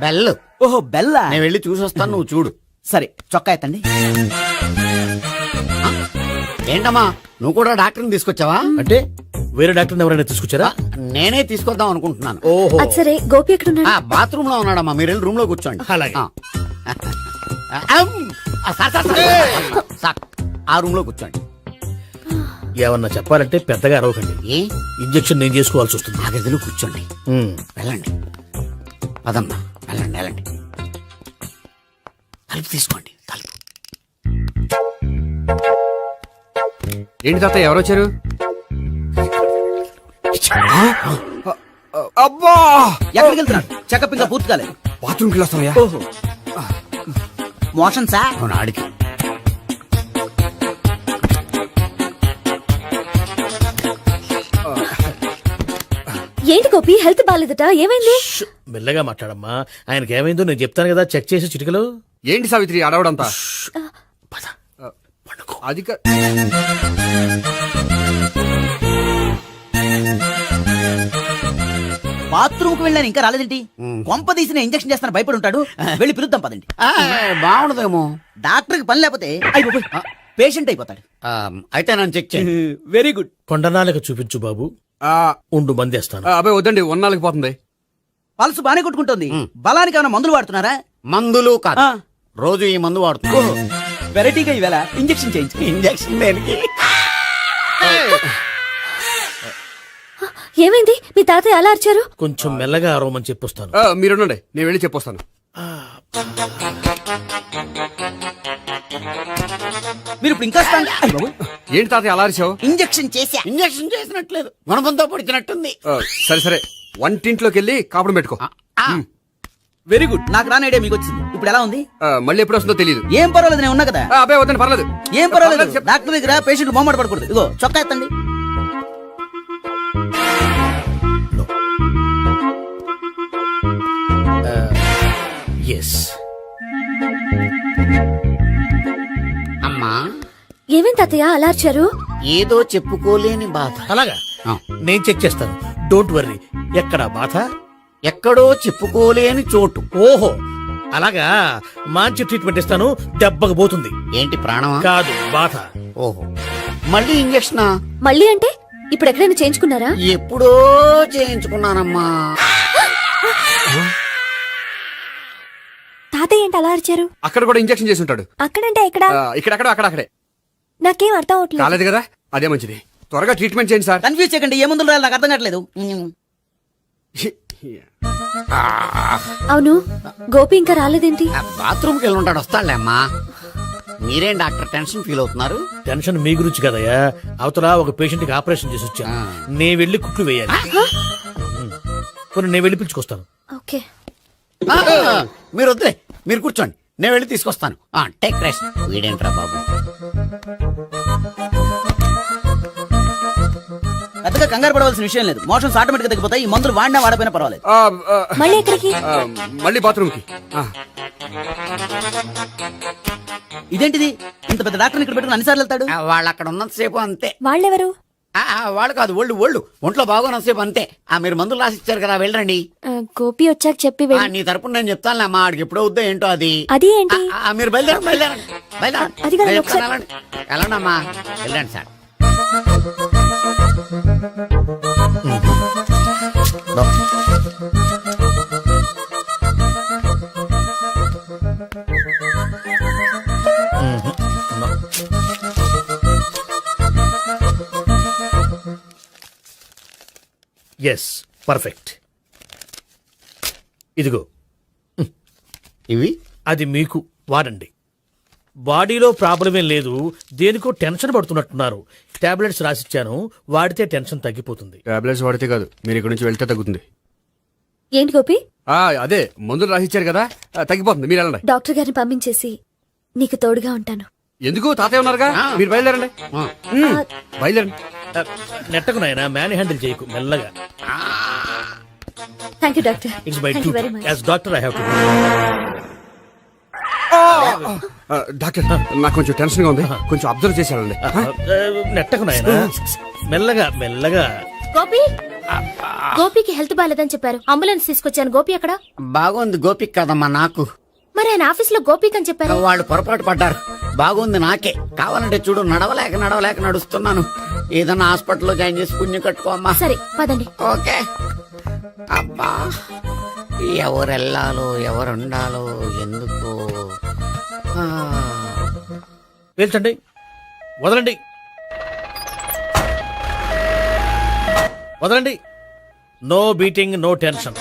[SPEAKER 12] బెల్.
[SPEAKER 14] ఓహో బెల్లా.
[SPEAKER 12] నేను వెళ్ళి చూసొస్తాను, నువ్వు చూడు.
[SPEAKER 14] సరే, చొక్కా ఎత్తండి.
[SPEAKER 12] ఏంటమ్మా, నువ్వు కూడా డాక్టర్ని తీసుకొచ్చావా?
[SPEAKER 3] అంటే వేరే డాక్టర్ ఎవరైనా తీసుకొచ్చారా?
[SPEAKER 12] నేనే తీసుకొద్దాం అనుకుంటున్నాను.
[SPEAKER 3] ఓహో,
[SPEAKER 9] అది సరే, గోపి ఎక్కడున్నాడు?
[SPEAKER 12] బాత్రూమ్ లో ఉన్నాడమ్మా, మీరు వెళ్ళి రూమ్ లో కూర్చోండి.
[SPEAKER 3] అలాగే.
[SPEAKER 12] సార్, ఆ రూమ్ లో కూర్చోండి.
[SPEAKER 3] ఏమన్నా చెప్పాలంటే పెద్దగా అరవకండి.
[SPEAKER 12] ఏ
[SPEAKER 3] ఇంజెక్షన్ నేను చేసుకోవాల్సి వస్తుంది.
[SPEAKER 12] ఆ గదిలో కూర్చోండి. వెళ్ళండి, పదమ్మా, వెళ్ళండి వెళ్ళండి. తలుపు తీసుకోండి, తలుపు.
[SPEAKER 13] ఏంటి తాత ఎవరు వచ్చారు? అబ్బా,
[SPEAKER 14] ఎక్కడికి వెళ్తున్నాడు? చెకప్ ఇంకా పూర్తి కాలేదు.
[SPEAKER 13] బాత్రూమ్కి వెళ్ళొస్తానయ్యా.
[SPEAKER 14] ఓహో, మోషన్ సార్.
[SPEAKER 12] అవును, ఆడికి.
[SPEAKER 9] ఏంటి గోపి, హెల్త్ బాగాలేదట, ఏమైంది?
[SPEAKER 3] మెల్లగా మాట్లాడమ్మా. ఆయనకి ఏమైందో నేను చెప్తాను కదా, చెక్ చేసి చిటికలు.
[SPEAKER 13] ఏంటి సావిత్రి అడవడంతా? అది
[SPEAKER 14] బాత్రూమ్ కు వెళ్ళాను, ఇంకా రాలేదేంటి? కొంప తీసిన ఇంజక్షన్ చేస్తాను భయపడి ఉంటాడు. వెళ్ళి పిలుద్దాం పదండి.
[SPEAKER 12] బాగుండదేమో.
[SPEAKER 14] డాక్టర్ కి పని లేకపోతే పేషెంట్ అయిపోతాడు.
[SPEAKER 12] అయితే నన్ను చెక్ చేయండి.
[SPEAKER 14] Very good.
[SPEAKER 3] కొండనాలకు చూపించు బాబు. ఉండు మందేస్తాను.
[SPEAKER 13] అబ్బాయి వద్దండి, ఉన్నాళ్ళకి పోతుంది.
[SPEAKER 14] పల్సు బానే కొట్టుకుంటుంది. బలానికి ఏమైనా మందులు వాడుతున్నారా?
[SPEAKER 12] మందులు కాదు, రోజు ఈ మందు వాడుతున్నా.
[SPEAKER 14] వెరైటీగా ఈవేళ ఇంజక్షన్ చేయించు.
[SPEAKER 12] ఇంజక్షన్ దేనికి?
[SPEAKER 9] ఏమైంది? మీ తాతయ్య అలా అరిచారు?
[SPEAKER 3] కొంచెం మెల్లగా అరవమని చెప్పొస్తాను.
[SPEAKER 13] మీరుండండి, నేను వెళ్ళి చెప్పొస్తాను.
[SPEAKER 14] మీరు ఇప్పుడు ఇంకా
[SPEAKER 13] ఏంటి తాతయ్య అలా అరిచావు?
[SPEAKER 14] ఇంజక్షన్ చేశా.
[SPEAKER 12] ఇంజక్షన్ చేసినట్లేదు, గుణపంతో పొడిచినట్టుంది.
[SPEAKER 13] సరే సరే, వంటింట్లోకి వెళ్ళి కాపురం పెట్టుకో.
[SPEAKER 14] Very good. నాకు రాని ఐడియా మీకు వచ్చింది. ఇప్పుడు ఎలా ఉంది?
[SPEAKER 13] మళ్ళీ ఎప్పుడు వస్తుందో తెలియదు.
[SPEAKER 14] ఏం పర్వాలేదు, నేను ఉన్నా కదా.
[SPEAKER 13] అబ్బాయి వద్దండి, పర్లేదు.
[SPEAKER 14] ఏం పర్వాలేదు. డాక్టర్ దగ్గర పేషెంట్ మొహమాట పడకూడదు. ఇగో చొక్కా ఎత్తండి.
[SPEAKER 3] ఎస్.
[SPEAKER 12] అమ్మా,
[SPEAKER 9] ఏమేం తాతయ్య అలా అరిచారు?
[SPEAKER 12] ఏదో చెప్పుకోలేని బాధ.
[SPEAKER 3] అలాగా, నేను చెక్ చేస్తాను. Don't worry. ఎక్కడ బాధ?
[SPEAKER 12] ఎక్కడో చెప్పుకోలేని చోటు.
[SPEAKER 3] ఓహో, అలాగా. మంచి ట్రీట్మెంట్ ఇస్తాను, దెబ్బకు పోతుంది.
[SPEAKER 12] ఏంటి, ప్రాణమా?
[SPEAKER 3] కాదు, బాధ.
[SPEAKER 12] ఓహో, మళ్ళీ ఇంజక్షనా?
[SPEAKER 9] మళ్ళీ అంటే ఇప్పుడు ఎక్కడైనా చేయించుకున్నారా?
[SPEAKER 12] ఎప్పుడో చేయించుకున్నానమ్మా.
[SPEAKER 9] తాతయ్య ఏంటి అలా అరిచారు?
[SPEAKER 13] అక్కడ కూడా ఇంజక్షన్ చేసి ఉంటాడు.
[SPEAKER 9] అక్కడంటే ఎక్కడ?
[SPEAKER 13] ఇక్కడక్కడ అక్కడే.
[SPEAKER 9] నాకేం అర్థం అవట్లేదు.
[SPEAKER 13] కాలేదు కదా, అదే మంచిది. త్వరగా ట్రీట్మెంట్ చేయండి సార్.
[SPEAKER 14] కన్ఫ్యూజ్ చేయకండి. ఏ మందులు రాయాలి నాకు అర్థం కావట్లేదు.
[SPEAKER 9] అవును గోపి ఇంకా రాలేదేంటి?
[SPEAKER 12] బాత్రూమ్కి వెళ్ళి ఉంటాడు, వస్తాడులే అమ్మా. మీరేం డాక్టర్ టెన్షన్ ఫీల్ అవుతున్నారు?
[SPEAKER 3] టెన్షన్ మీ గురించి కదయ్యా, అవతల ఒక పేషెంట్ కి ఆపరేషన్ చేసి వచ్చాను. నేను వెళ్ళి కుట్లు వేయాలి. నేను వెళ్ళి పిలుచుకొస్తాను.
[SPEAKER 9] ఓకే
[SPEAKER 12] మీరు వద్దులే, మీరు కూర్చోండి, నేను వెళ్ళి తీసుకొస్తాను. Take rest. వీడేంట్రా బాబు,
[SPEAKER 14] పెద్దగా కంగారు పడవలసిన విషయం లేదు. మోషన్స్ ఆటోమేటిక్ గా తగ్గిపోతాయి. ఈ మందులు వాడినా వాడపోయినా పర్వాలేదు.
[SPEAKER 9] మళ్ళీ ఎక్కడికి?
[SPEAKER 13] మళ్ళీ బాత్రూమ్కి.
[SPEAKER 14] ఇదేంటిది, ఇంత పెద్ద డాక్టర్ ఇక్కడ పెట్టుకుని అన్నిసార్లు వెళ్తాడు?
[SPEAKER 12] వాళ్ళు అక్కడ ఉన్నంతసేపు అంతే.
[SPEAKER 9] వాళ్ళెవరు?
[SPEAKER 12] వాళ్ళు కాదు, ఒళ్ళు ఒంట్లో బాగోనంతసేపు అంతే. మీరు మందులు రాసి ఇచ్చారు కదా, వెళ్ళండి.
[SPEAKER 9] గోపి వచ్చాక చెప్పి
[SPEAKER 12] నీ తరపున నేను చెప్తానులే అమ్మా, ఆడికి ఎప్పుడో వద్దో ఏంటో అది.
[SPEAKER 9] అది ఏంటి?
[SPEAKER 12] మీరు బయలుదేరండి.
[SPEAKER 9] అది కాదు,
[SPEAKER 12] నేను
[SPEAKER 9] ఒకసారి-
[SPEAKER 12] చెప్తాను, వెళ్ళండి అమ్మా, వెళ్ళండి సార్.
[SPEAKER 3] Yes, perfect. ఇదిగో
[SPEAKER 12] ఇవి
[SPEAKER 3] అది మీకు వాడండి. బాడీలో ప్రాబ్లం ఏం లేదు, దేనికో టెన్షన్ పడుతున్నట్టున్నారు. టాబ్లెట్స్ రాసిచ్చాను, వాడితే టెన్షన్ తగ్గిపోతుంది.
[SPEAKER 13] టాబ్లెట్స్ వాడితే కాదు, మీరు ఇక్కడ నుంచి వెళ్తే తగ్గుతుంది.
[SPEAKER 9] ఏంటి గోపి?
[SPEAKER 13] అదే మందులు రాసిచ్చారు కదా, తగ్గిపోతుంది. మీరు వెళ్ళండి.
[SPEAKER 9] డాక్టర్ గారిని పంపించేసి నీకు తోడుగా ఉంటాను.
[SPEAKER 13] ఎందుకు, తాతయ్య ఉన్నారుగా, మీరు బయలుదేరండి. బయలుదేరండి.
[SPEAKER 3] నెట్టకు నాయనా, మ్యాన్ హ్యాండిల్ చేయకు, మెల్లగా.
[SPEAKER 9] Thank you doctor.
[SPEAKER 3] It's my
[SPEAKER 9] thank you very much.
[SPEAKER 3] As doctor I have to.
[SPEAKER 13] Doctor, నాకు కొంచెం టెన్షన్ గా ఉంది, కొంచెం అబ్జర్వ్ చేశానండి.
[SPEAKER 3] నెట్టకు నాయనా, మెల్లగా.
[SPEAKER 9] గోపి, గోపికి హెల్త్ బాలేదని చెప్పారు, అంబులెన్స్ తీసుకొచ్చాను. గోపి అక్కడ?
[SPEAKER 12] బాగుంది గోపిక్ కదమ్మా, నాకు.
[SPEAKER 9] మరి ఆయన ఆఫీస్ లో గోపిక్ అని చెప్పారు.
[SPEAKER 12] వాళ్ళు పొరపాటు పడ్డారు. బాగుంది నాకే. కావాలంటే చూడు, నడవలేక నడుస్తున్నాను. ఏదన్నా హాస్పిటల్లో జాయిన్ చేసి పుణ్యం కట్టుకోమ్మా.
[SPEAKER 9] సరే పదండి.
[SPEAKER 12] ఓకే. అబ్బా, ఎవరెళ్ళాలో ఎవరుండాలో ఎందుకు.
[SPEAKER 3] పేల్చండి, వదలండి. No beating, no tension.